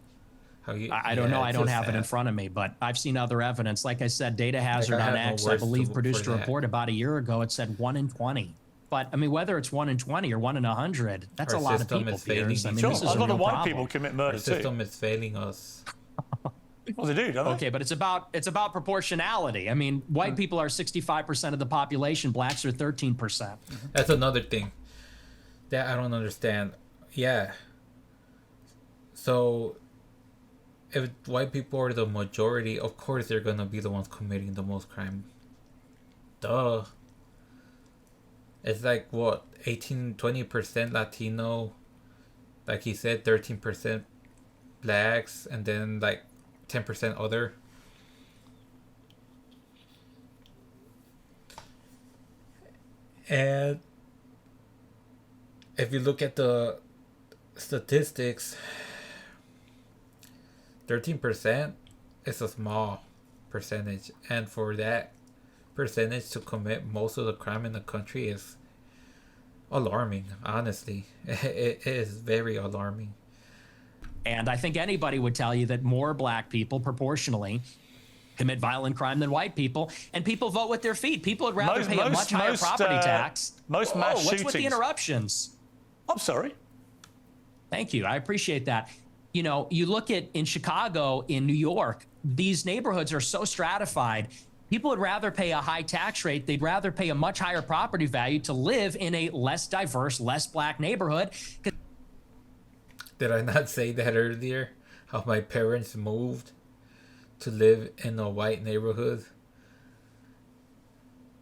[SPEAKER 13] I don't know. I don't have it in front of me, but I've seen other evidence. Like I said, Data Hazard
[SPEAKER 1] I
[SPEAKER 13] on
[SPEAKER 1] have no
[SPEAKER 13] X, I
[SPEAKER 1] words
[SPEAKER 13] believe,
[SPEAKER 1] for
[SPEAKER 13] produced a
[SPEAKER 1] that.
[SPEAKER 13] report about a year ago. It said 1 in 20. But I mean, whether it's 1 in 20 or 1 in 100, that's
[SPEAKER 1] Our
[SPEAKER 13] a lot of
[SPEAKER 1] system
[SPEAKER 13] people,
[SPEAKER 1] is failing
[SPEAKER 13] Piers. I mean,
[SPEAKER 1] each
[SPEAKER 13] this
[SPEAKER 1] other.
[SPEAKER 13] is
[SPEAKER 2] A lot
[SPEAKER 13] real
[SPEAKER 2] of white
[SPEAKER 13] problem.
[SPEAKER 2] people commit
[SPEAKER 1] Our
[SPEAKER 2] murder too.
[SPEAKER 1] system is failing us.
[SPEAKER 2] Well, they do, don't they?
[SPEAKER 13] Okay, but it's about proportionality. I mean, white people are 65% of the population. Blacks are 13%.
[SPEAKER 1] That's another thing that I don't understand. Yeah. So, if white people are the majority, of course they're gonna be the ones committing the most crime. Duh. It's like what, 20% Latino, like he said, 13% blacks, and then like 10% other. And if you look at the statistics, 13% is a small percentage, and for that percentage to commit most of the crime in the country is alarming. Honestly, it is very alarming.
[SPEAKER 13] And I think anybody would tell you that more black people proportionally commit violent crime than white people, and people vote with their feet. People would rather pay a much higher property tax.
[SPEAKER 2] Most mass
[SPEAKER 13] What's with the
[SPEAKER 2] shootings-
[SPEAKER 13] interruptions?
[SPEAKER 2] I'm sorry.
[SPEAKER 13] Thank you. I appreciate that. You know, you look at in Chicago, in New York, these neighborhoods are so stratified. People would rather pay a high tax rate. They'd rather pay a much higher property value to live in a less diverse, less black neighborhood.
[SPEAKER 1] Did I not say that earlier? How my parents moved to live in a white neighborhood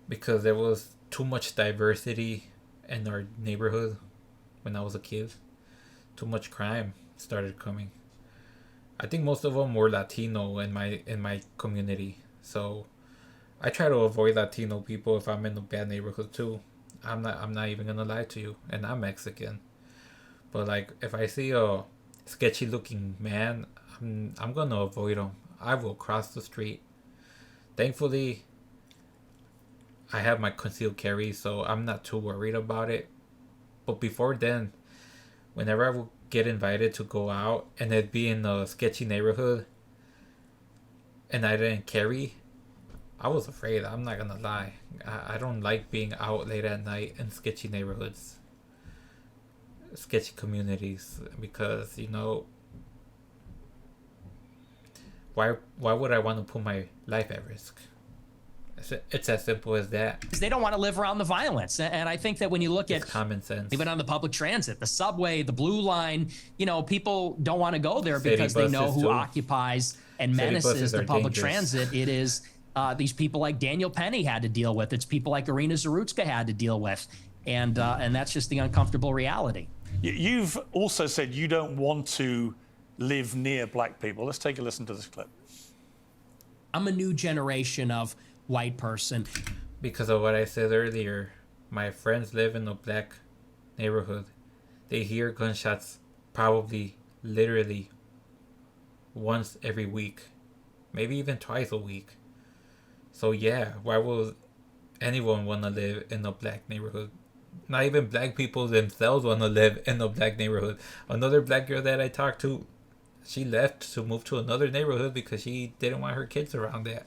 [SPEAKER 1] because there was too much diversity in our neighborhood when I was a kid. Too much crime started coming. I think most of them were Latino in my community, so I try to avoid Latino people if I'm in a bad neighborhood too. I'm not even gonna lie to you, and I'm Mexican. But like, if I see a sketchy looking man, I'm gonna avoid him. I will cross the street. Thankfully, I have my concealed carry, so I'm not too worried about it. But before then, whenever I would get invited to go out and it'd be in a sketchy neighborhood and I didn't carry, I was afraid. I'm not gonna lie. I don't like being out late at night in sketchy neighborhoods, sketchy communities, because, you know, why would I want to put my life at risk? It's as simple as that.
[SPEAKER 13] They don't want to live around the violence. And I think that when you look
[SPEAKER 1] It's
[SPEAKER 13] at
[SPEAKER 1] common sense.
[SPEAKER 13] even on the public transit, the subway, the blue line, you know, people don't want to go there
[SPEAKER 1] City
[SPEAKER 13] because they know
[SPEAKER 1] buses,
[SPEAKER 13] who
[SPEAKER 1] too.
[SPEAKER 13] occupies and
[SPEAKER 1] City
[SPEAKER 13] menaces
[SPEAKER 1] buses
[SPEAKER 13] the
[SPEAKER 1] are
[SPEAKER 13] public
[SPEAKER 1] dangerous.
[SPEAKER 13] transit. It is these people like Daniel Penny had to deal with. It's people like Irina Zarutska had to deal with. And that's just the uncomfortable reality.
[SPEAKER 2] You've also said you don't want to live near black people. Let's take a listen to this clip.
[SPEAKER 13] I'm a new generation of white person.
[SPEAKER 1] Because of what I said earlier, my friends live in a black neighborhood. They hear gunshots probably literally once every week, maybe even twice a week. So yeah, why would anyone want to live in a black neighborhood? Not even black people themselves want to live in a black neighborhood. Another black girl that I talked to, she left to move to another neighborhood because she didn't want her kids around that.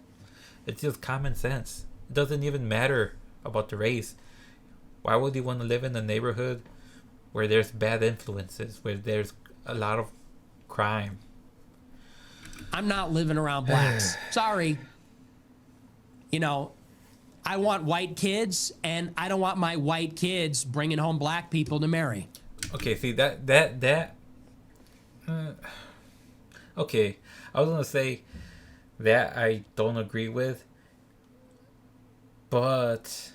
[SPEAKER 1] It's just common sense. It doesn't even matter about the race. Why would you want to live in a neighborhood where there's bad influences, where there's a lot of crime.
[SPEAKER 14] I'm not living around blacks. Sorry. You know, I want white kids, and I don't want my white kids bringing home black people to marry.
[SPEAKER 1] Okay, see okay, I was gonna say that I don't agree with, but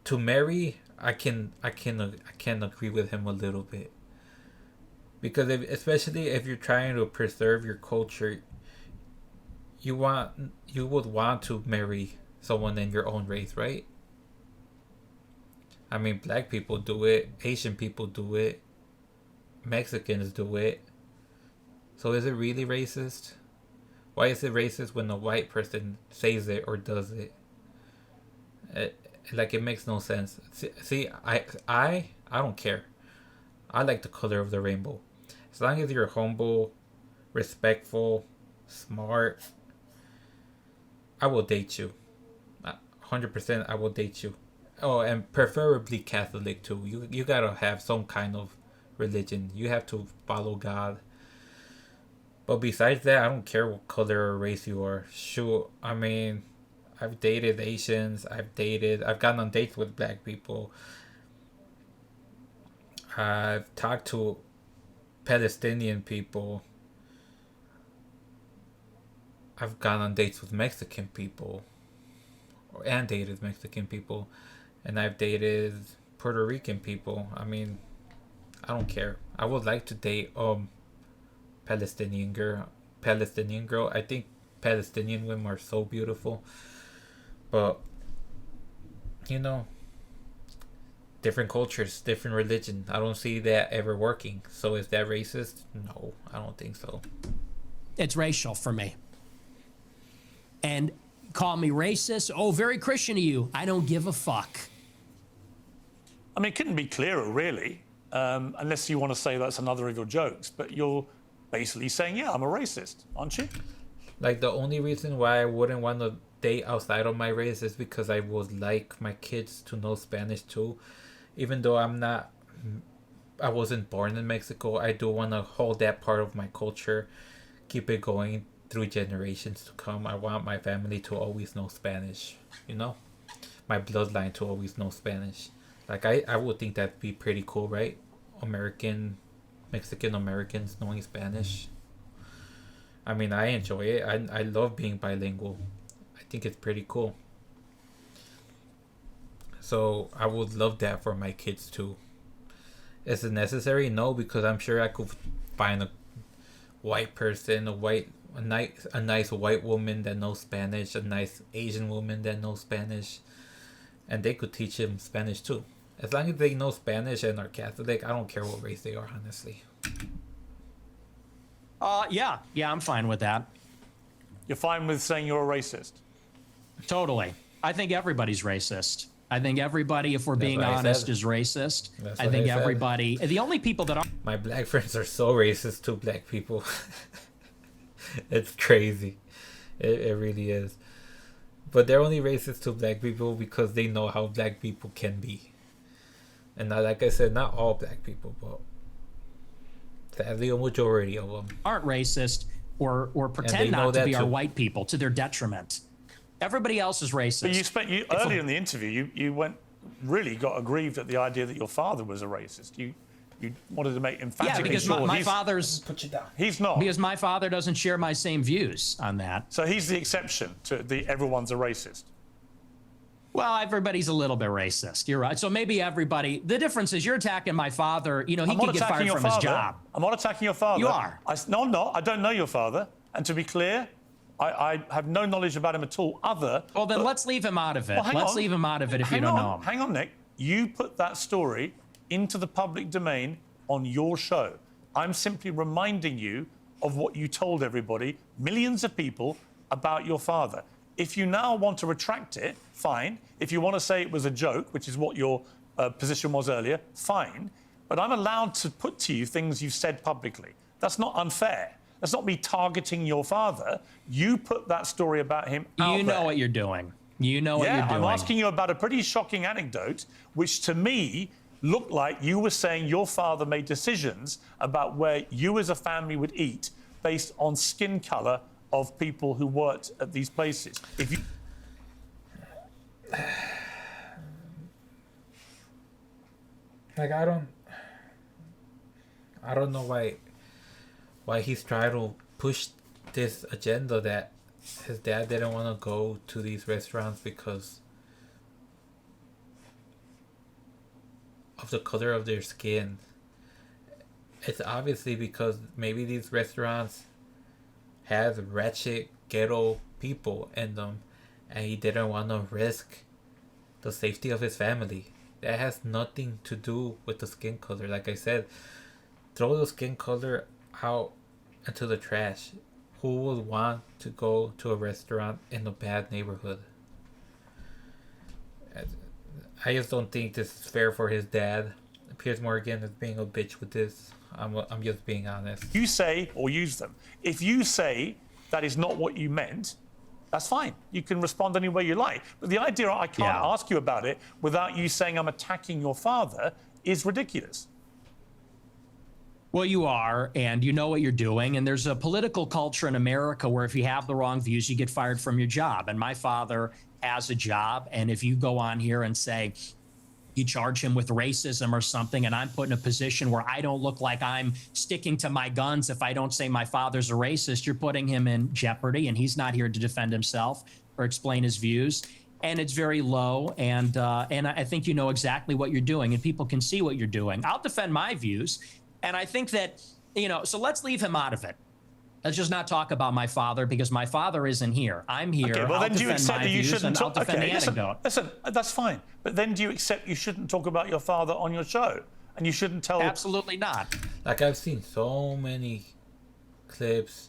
[SPEAKER 1] to marry, I can agree with him a little bit, because especially if you're trying to preserve your culture, you would want to marry someone in your own race, right? I mean, black people do it, Asian people do it, Mexicans do it. So is it really racist? Why is it racist when a white person says it or does it? It makes no sense. See, I don't care. I like the color of the rainbow. As long as you're humble, respectful, smart, I will date you. 100% I will date you. Oh, and preferably Catholic too. You gotta have some kind of religion. You have to follow God. But besides that, I don't care what color or race you are. Shoot, I mean, I've dated Asians. I've gone on dates with black people. I've talked to Palestinian people. I've gone on dates with Mexican people. And dated Mexican people. And I've dated Puerto Rican people. I mean, I don't care. I would like to date Palestinian girl. I think Palestinian women are so beautiful. But you know, different cultures, different religion. I don't see that ever working. So is that racist? No, I don't think so.
[SPEAKER 14] It's racial for me. And call me racist. Oh, very Christian of you. I don't give a fuck.
[SPEAKER 2] I mean, it couldn't be clearer, really, unless you want to say that's another of your jokes. But you're basically saying, yeah, I'm a racist, aren't you?
[SPEAKER 1] Like, the only reason why I wouldn't want to date outside of my race is because I would like my kids to know Spanish too. Even though I wasn't born in Mexico, I do want to hold that part of my culture, keep it going through generations to come. I want my family to always know Spanish, you know? My bloodline to always know Spanish. Like, I would think that'd be pretty cool, right? Mexican Americans knowing Spanish. I mean, I enjoy it. I love being bilingual. I think it's pretty cool. So I would love that for my kids too. Is it necessary? No, because I'm sure I could find a white person, a nice white woman that knows Spanish, a nice Asian woman that knows Spanish, and they could teach them Spanish too. As long as they know Spanish and are Catholic, I don't care what race they are, honestly.
[SPEAKER 14] Yeah, I'm fine with that.
[SPEAKER 2] You're fine with saying you're a racist?
[SPEAKER 14] Totally. I think everybody's racist. I think everybody, if we're being honest, is racist. I think everybody... The only people that are...
[SPEAKER 1] My black friends are so racist to black people. It's crazy. It really is. But they're only racist to black people because they know how black people can be. And like I said, not all black people, but sadly a majority of them
[SPEAKER 14] aren't racist or pretend not to be our white people to their detriment. Everybody else is racist.
[SPEAKER 2] But earlier in the interview, you got aggrieved at the idea that your father was a racist. You wanted to make emphatically sure.
[SPEAKER 14] Yeah, because my father's...
[SPEAKER 2] Put you down. He's not.
[SPEAKER 14] Because my father doesn't share my same views on that.
[SPEAKER 2] So he's the exception to the everyone's a racist.
[SPEAKER 14] Well, everybody's a little bit racist. You're right. So maybe everybody... The difference is you're attacking my father. You know, he could get fired from his job.
[SPEAKER 2] I'm not attacking your father.
[SPEAKER 14] You are.
[SPEAKER 2] No, I'm not. I don't know your father. And to be clear, I have no knowledge about him at all other...
[SPEAKER 14] Well, then let's leave him out of it. Let's leave him out of it if you don't know him.
[SPEAKER 2] Hang on, Nick. You put that story into the public domain on your show. I'm simply reminding you of what you told everybody, millions of people, about your father. If you now want to retract it, fine. If you want to say it was a joke, which is what your position was earlier, fine. But I'm allowed to put to you things you've said publicly. That's not unfair. That's not me targeting your father. You put that story about him out there.
[SPEAKER 14] You know what you're doing. You know what you're doing.
[SPEAKER 2] I'm asking you about a pretty shocking anecdote, which to me looked like you were saying your father made decisions about where you as a family would eat based on skin color of people who worked at these places. If you
[SPEAKER 1] like, I don't know why he's trying to push this agenda that his dad didn't want to go to these restaurants because of the color of their skin. It's obviously because maybe these restaurants have wretched ghetto people in them, and he didn't want to risk the safety of his family. That has nothing to do with the skin color. Like I said, throw the skin color out into the trash. Who would want to go to a restaurant in a bad neighborhood? I just don't think this is fair for his dad. Piers Morgan is being a bitch with this. I'm just being honest.
[SPEAKER 2] You say or use them. If you say that is not what you meant, that's fine. You can respond any way you like. But the idea I can't ask you about it without you saying I'm attacking your father is ridiculous.
[SPEAKER 13] Well, you are, and you know what you're doing. And there's a political culture in America where if you have the wrong views, you get fired from your job. And my father has a job. And if you go on here and say you charge him with racism or something, and I'm put in a position where I don't look like I'm sticking to my guns if I don't say my father's a racist, you're putting him in jeopardy. And he's not here to defend himself or explain his views. And it's very low. And I think you know exactly what you're doing, and people can see what you're doing. I'll defend my views. And I think that, so let's leave him out of it. Let's just not talk about my father, because my father isn't here. I'm here.
[SPEAKER 2] Okay, well,
[SPEAKER 13] I'll
[SPEAKER 2] then do you
[SPEAKER 13] defend
[SPEAKER 2] accept
[SPEAKER 13] my
[SPEAKER 2] that you
[SPEAKER 13] views,
[SPEAKER 2] shouldn't
[SPEAKER 13] and I'll
[SPEAKER 2] talk?
[SPEAKER 13] defend
[SPEAKER 2] Okay,
[SPEAKER 13] the anecdote.
[SPEAKER 2] listen, that's fine. But then do you accept you shouldn't talk about your father on your show? And you shouldn't tell...
[SPEAKER 13] Absolutely not.
[SPEAKER 1] Like, I've seen so many clips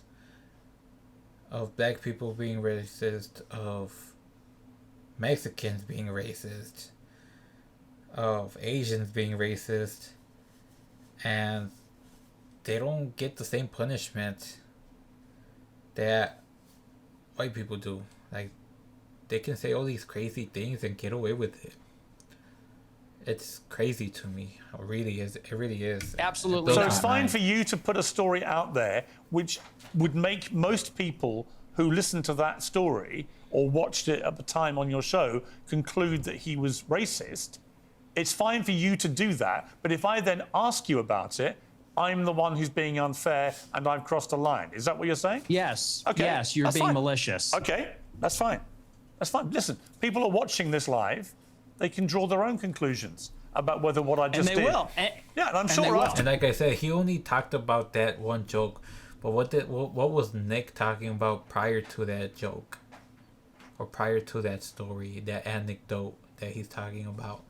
[SPEAKER 1] of black people being racist, of Mexicans being racist, of Asians being racist, and they don't get the same punishment that white people do. Like, they can say all these crazy things and get away with it. It's crazy to me. It really is. It really is.
[SPEAKER 13] Absolutely.
[SPEAKER 2] So it's fine for you to put a story out there which would make most people who listened to that story or watched it at the time on your show conclude that he was racist. It's fine for you to do that. But if I then ask you about it, I'm the one who's being unfair and I've crossed a line. Is that what you're saying?
[SPEAKER 13] Yes.
[SPEAKER 2] Okay.
[SPEAKER 13] Yes, you're being malicious.
[SPEAKER 2] Okay, that's fine. That's fine. Listen, people are watching this live. They can draw their own conclusions about whether what I just did.
[SPEAKER 13] And they will.
[SPEAKER 2] Yeah, and I'm sure after.
[SPEAKER 1] And like I said, he only talked about that one joke. But what was Nick talking about prior to that joke? Or prior to that story, that anecdote that he's talking about?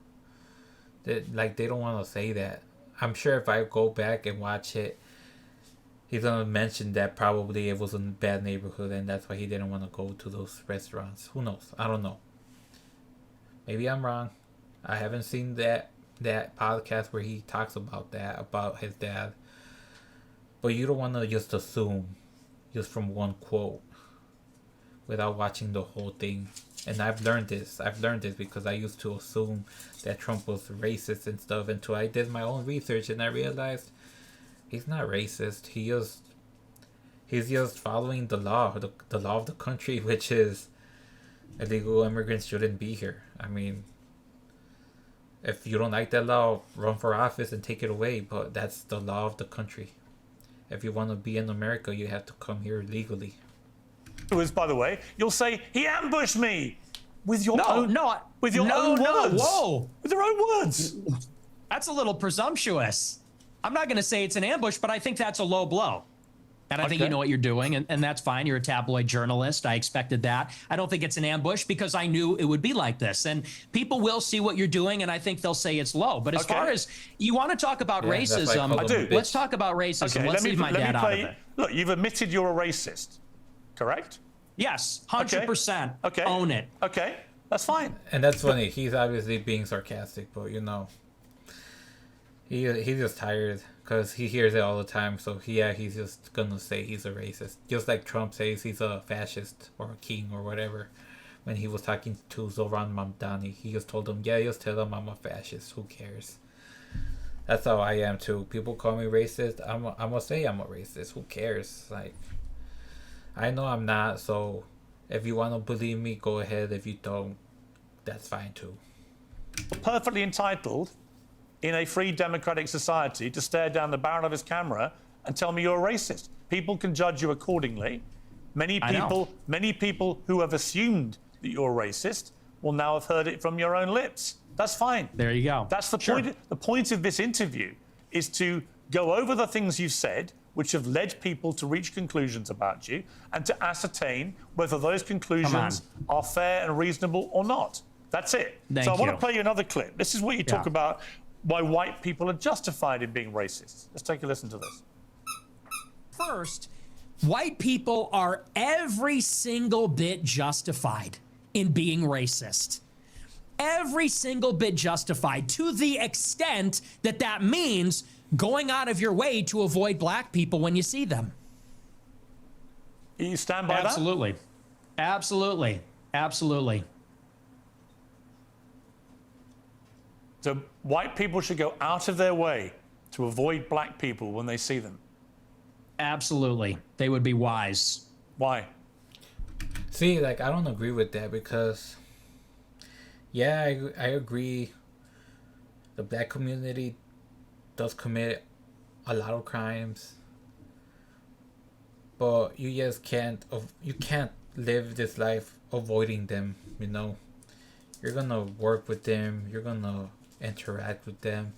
[SPEAKER 1] That, like, they don't want to say that. I'm sure if I go back and watch it, he's going to mention that probably it was a bad neighborhood and that's why he didn't want to go to those restaurants. Who knows? I don't know. Maybe I'm wrong. I haven't seen that podcast where he talks about that, about his dad. But you don't want to just assume just from one quote without watching the whole thing. And I've learned this because I used to assume that Trump was racist and stuff until I did my own research and I realized he's not racist. He's just following the law of the country, which is illegal immigrants shouldn't be here. I mean, if you don't like that law, run for office and take it away, but that's the law of the country. If you want to be in America, you have to come here legally.
[SPEAKER 2] By the way, you'll say he ambushed me with your own
[SPEAKER 13] own
[SPEAKER 2] words.
[SPEAKER 13] Whoa,
[SPEAKER 2] with your own words.
[SPEAKER 13] That's a little presumptuous. I'm not going to say it's an ambush, but I think that's a low blow. And I think you know what you're doing, and that's fine. You're a tabloid journalist. I expected that. I don't think it's an ambush because I knew it would be like this. And people will see what you're doing, and I think they'll say it's low. But as far as you want to talk about racism,
[SPEAKER 2] I do.
[SPEAKER 13] Let's talk about racism.
[SPEAKER 2] Okay,
[SPEAKER 13] let's leave my dad out of it.
[SPEAKER 2] Look, you've admitted you're a racist, correct?
[SPEAKER 13] Yes, 100%.
[SPEAKER 2] Okay.
[SPEAKER 13] Own it.
[SPEAKER 2] Okay, that's fine.
[SPEAKER 1] And that's funny. He's obviously being sarcastic, but he's just tired because he hears it all the time. So he's just gonna say he's a racist, just like Trump says he's a fascist or a king or whatever. When he was talking to Zoran Mamdani, he just told him, just tell him I'm a fascist. Who cares? That's how I am too. People call me racist. I'm gonna say I'm a racist. Who cares? Like, I know I'm not. So, if you want to believe me, go ahead. If you don't, that's fine too.
[SPEAKER 2] Perfectly entitled, in a free democratic society, to stare down the barrel of his camera and tell me you're a racist. People can judge you accordingly. Many people who have assumed that you're racist will now have heard it from your own lips. That's fine.
[SPEAKER 13] There you go.
[SPEAKER 2] That's the point. The point of this interview is to go over the things you've said, which have led people to reach conclusions about you, and to ascertain whether those conclusions are fair and reasonable or not. That's it.
[SPEAKER 13] Thank
[SPEAKER 2] I want to
[SPEAKER 13] you.
[SPEAKER 2] play you another clip. This is what you talk about why white people are justified in being racist. Let's take a listen to this.
[SPEAKER 14] First, white people are every single bit justified in being racist. Every single bit justified, to the extent that that means going out of your way to avoid black people when you see them.
[SPEAKER 2] You stand by that?
[SPEAKER 14] Absolutely. Absolutely. Absolutely.
[SPEAKER 2] So white people should go out of their way to avoid black people when they see them.
[SPEAKER 14] Absolutely. They would be wise.
[SPEAKER 2] Why?
[SPEAKER 1] See, like, I don't agree with that because, yeah, I agree. The black community does commit a lot of crimes, but you just can't live this life avoiding them. You know, you're gonna work with them. You're gonna interact with them.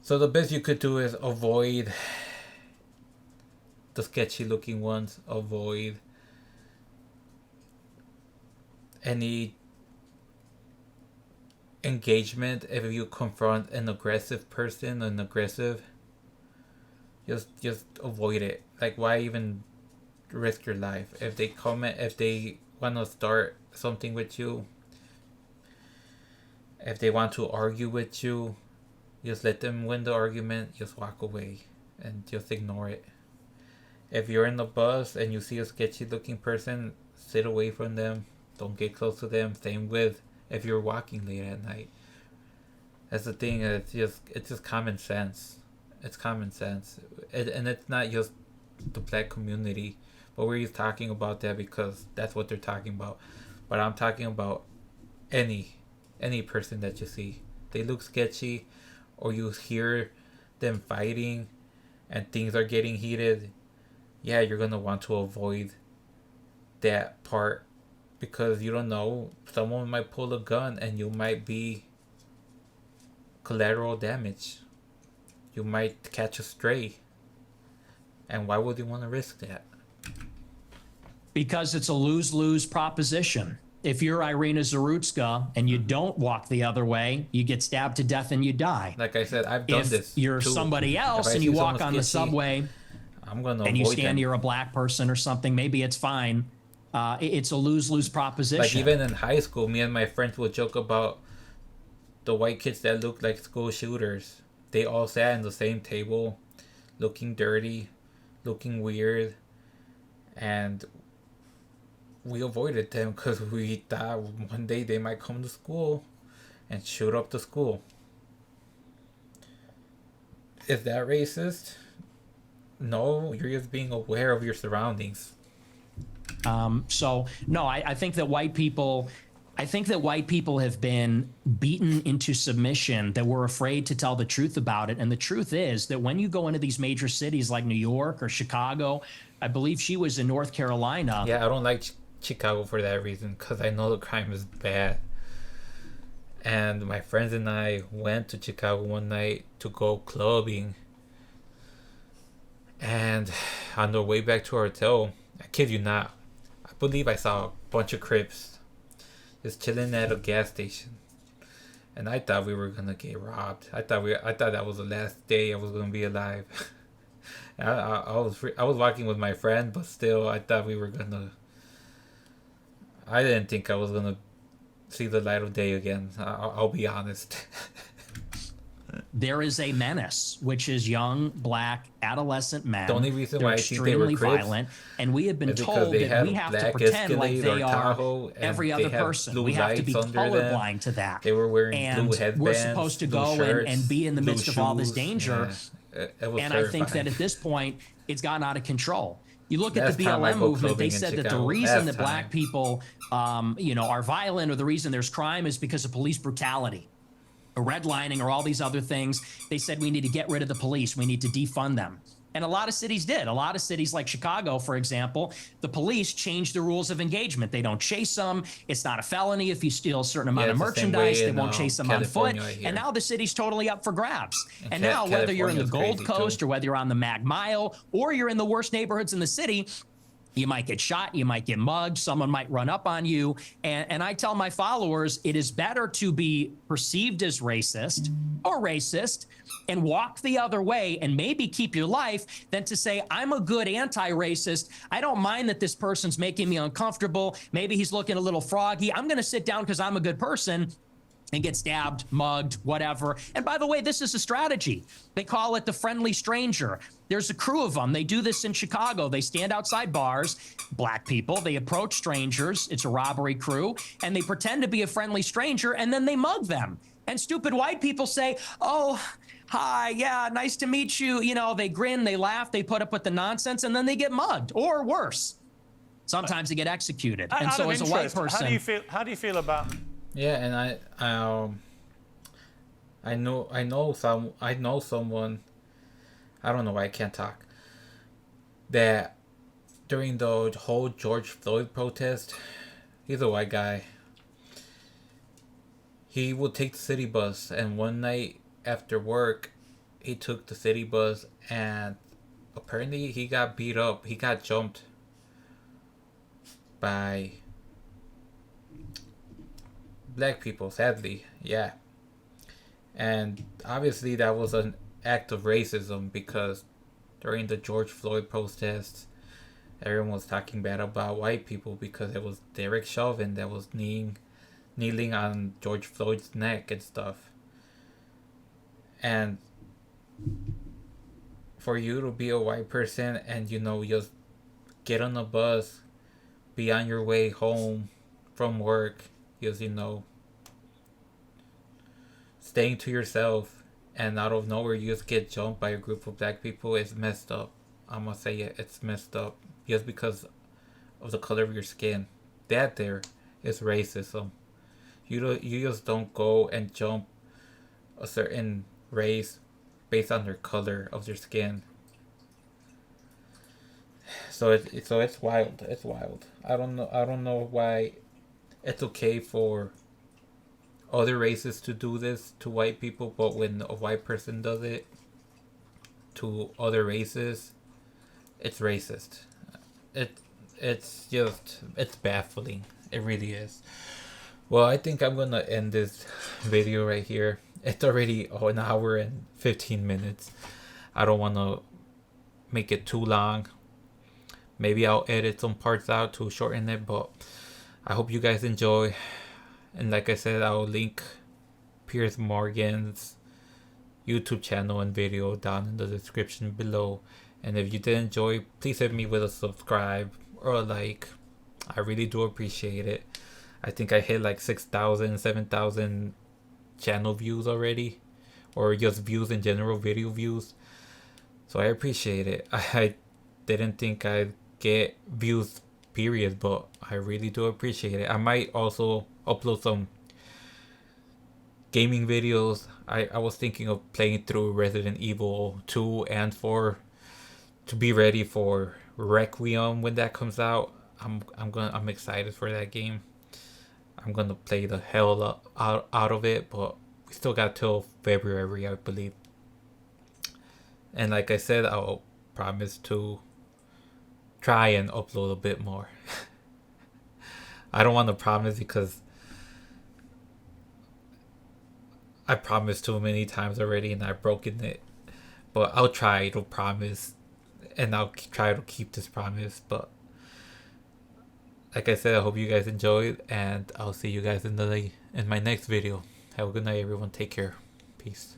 [SPEAKER 1] So the best you could do is avoid the sketchy looking ones, avoid any engagement if you confront an aggressive person, just avoid it. Like, why even risk your life? If they want to start something with you, if they want to argue with you, just let them win the argument, just walk away and just ignore it. If you're in the bus and you see a sketchy looking person, sit away from them. Don't get close to them. Same with if you're walking late at night. That's the thing. It's just common sense. It's common sense. And it's not just the black community. But we're just talking about that because that's what they're talking about. But I'm talking about any person that you see. They look sketchy, or you hear them fighting and things are getting heated. Yeah, you're going to want to avoid that part because you don't know. Someone might pull a gun and you might be collateral damage. You might catch a stray. And why would you want to risk that?
[SPEAKER 14] Because it's a lose-lose proposition. If you're Irina Zarutska and you don't walk the other way, you get stabbed to death and you die.
[SPEAKER 1] Like I said, I've done this.
[SPEAKER 14] If you're
[SPEAKER 1] too.
[SPEAKER 14] somebody else and you walk on the subway
[SPEAKER 1] I'm gonna
[SPEAKER 14] and you
[SPEAKER 1] avoid
[SPEAKER 14] stand
[SPEAKER 1] them.
[SPEAKER 14] near a black person or something, maybe it's fine. It's a lose-lose proposition.
[SPEAKER 1] Like, even in high school, me and my friends would joke about the white kids that looked like school shooters. They all sat in the same table, looking dirty, looking weird, and we avoided them because we thought one day they might come to school and shoot up the school. Is that racist? No, you're just being aware of your surroundings.
[SPEAKER 14] So no, I think that white people have been beaten into submission, that we're afraid to tell the truth about it. And the truth is that when you go into these major cities like New York or Chicago, I believe she was in North Carolina.
[SPEAKER 1] Yeah, I don't like Chicago for that reason because I know the crime is bad. And my friends and I went to Chicago one night to go clubbing. And on the way back to our hotel, I kid you not, I believe I saw a bunch of Crips just chilling at a gas station. And I thought we were gonna get robbed. I thought that was the last day I was gonna be alive. I was walking with my friend, but still, I thought we were gonna. I didn't think I was gonna see the light of day again. I'll be honest.
[SPEAKER 13] there is a menace, which is young black adolescent men.
[SPEAKER 1] The only reason
[SPEAKER 13] They're
[SPEAKER 1] why I think they were
[SPEAKER 13] extremely
[SPEAKER 1] Crips
[SPEAKER 13] violent, and we have been
[SPEAKER 1] is because
[SPEAKER 13] told
[SPEAKER 1] they
[SPEAKER 13] that
[SPEAKER 1] had
[SPEAKER 13] we have to
[SPEAKER 1] black
[SPEAKER 13] pretend like
[SPEAKER 1] Escalade
[SPEAKER 13] they
[SPEAKER 1] or
[SPEAKER 13] are
[SPEAKER 1] Tahoe, and
[SPEAKER 13] every
[SPEAKER 1] they
[SPEAKER 13] other
[SPEAKER 1] have
[SPEAKER 13] person.
[SPEAKER 1] blue
[SPEAKER 13] We have to be
[SPEAKER 1] lights under them.
[SPEAKER 13] colorblind to that.
[SPEAKER 1] They were wearing
[SPEAKER 13] and
[SPEAKER 1] blue headbands,
[SPEAKER 13] we're supposed to
[SPEAKER 1] blue
[SPEAKER 13] go
[SPEAKER 1] shirts,
[SPEAKER 13] and be in the
[SPEAKER 1] blue
[SPEAKER 13] midst of all this
[SPEAKER 1] shoes.
[SPEAKER 13] danger.
[SPEAKER 1] Yeah, it was
[SPEAKER 13] And I think that
[SPEAKER 1] terrifying.
[SPEAKER 13] at this point, it's gotten out of control. You look at
[SPEAKER 1] Last
[SPEAKER 13] the
[SPEAKER 1] time I
[SPEAKER 13] BLM
[SPEAKER 1] bought
[SPEAKER 13] movement, they
[SPEAKER 1] clothing in
[SPEAKER 13] said that the
[SPEAKER 1] Chicago.
[SPEAKER 13] reason
[SPEAKER 1] Last
[SPEAKER 13] that black
[SPEAKER 1] time.
[SPEAKER 13] people, are violent, or the reason there's crime, is because of police brutality, or redlining, or all these other things. They said we need to get rid of the police. We need to defund them. And a lot of cities did. A lot of cities like Chicago, for example, the police changed the rules of engagement. They don't chase them. It's not a felony if you steal a certain amount of
[SPEAKER 1] it's the same
[SPEAKER 13] merchandise.
[SPEAKER 1] way
[SPEAKER 13] They
[SPEAKER 1] in,
[SPEAKER 13] won't chase them on foot.
[SPEAKER 1] California, I hear.
[SPEAKER 13] And now the city's totally up for grabs.
[SPEAKER 1] And
[SPEAKER 13] And now, whether you're in the Gold
[SPEAKER 1] California's crazy,
[SPEAKER 13] Coast
[SPEAKER 1] too.
[SPEAKER 13] or whether you're on the Mag Mile or you're in the worst neighborhoods in the city, you might get shot, you might get mugged, someone might run up on you. And I tell my followers, it is better to be perceived as racist or racist and walk the other way and maybe keep your life than to say, I'm a good anti-racist. I don't mind that this person's making me uncomfortable. Maybe he's looking a little froggy. I'm going to sit down because I'm a good person and get stabbed, mugged, whatever. And by the way, this is a strategy. They call it the friendly stranger. There's a crew of them. They do this in Chicago. They stand outside bars, black people. They approach strangers. It's a robbery crew. And they pretend to be a friendly stranger, and then they mug them. And stupid white people say, oh, hi, yeah, nice to meet you. You know, they grin, they laugh, they put up with the nonsense, and then they get mugged, or worse. Sometimes they get executed. And
[SPEAKER 2] Out
[SPEAKER 13] so
[SPEAKER 2] of
[SPEAKER 13] as a white
[SPEAKER 2] interest,
[SPEAKER 13] person...
[SPEAKER 2] How do you feel about...
[SPEAKER 1] Yeah, and I know someone. I don't know why I can't talk. That during the whole George Floyd protest, he's a white guy. He would take the city bus, and one night after work, he took the city bus, and apparently he got beat up. He got jumped by black people, sadly. Yeah. And obviously that was an act of racism, because during the George Floyd protests, everyone was talking bad about white people because it was Derek Chauvin that was kneeling on George Floyd's neck and stuff. And for you to be a white person and, just get on a bus, be on your way home from work, just, staying to yourself, and out of nowhere you just get jumped by a group of black people, is messed up. I'm gonna say it, it's messed up. Just because of the color of your skin. That there is racism. You just don't go and jump a certain race based on their color of their skin. So it's wild. It's wild. I don't know why it's okay for other races to do this to white people, but when a white person does it to other races, it's racist. It's baffling. It really is. Well, I think I'm gonna end this video right here. It's already an hour and 15 minutes. I don't want to make it too long. Maybe I'll edit some parts out to shorten it, but I hope you guys enjoy. And like I said, I'll link Piers Morgan's YouTube channel and video down in the description below. And if you did enjoy, please hit me with a subscribe or a like. I really do appreciate it. I think I hit like 6,000, 7,000 channel views already. Or just views in general, video views. So I appreciate it. I didn't think I'd get views, period, but I really do appreciate it. I might also upload some gaming videos. I was thinking of playing through Resident Evil 2 and 4 to be ready for Requiem when that comes out. I'm excited for that game. I'm gonna play the hell out of it, but we still got till February, I believe. And like I said, I'll promise to try and upload a bit more. I don't want to promise because I promised too many times already and I've broken it. But I'll try to promise, and I'll try to keep this promise. But like I said, I hope you guys enjoyed, and I'll see you guys in my next video. Have a good night, everyone. Take care. Peace.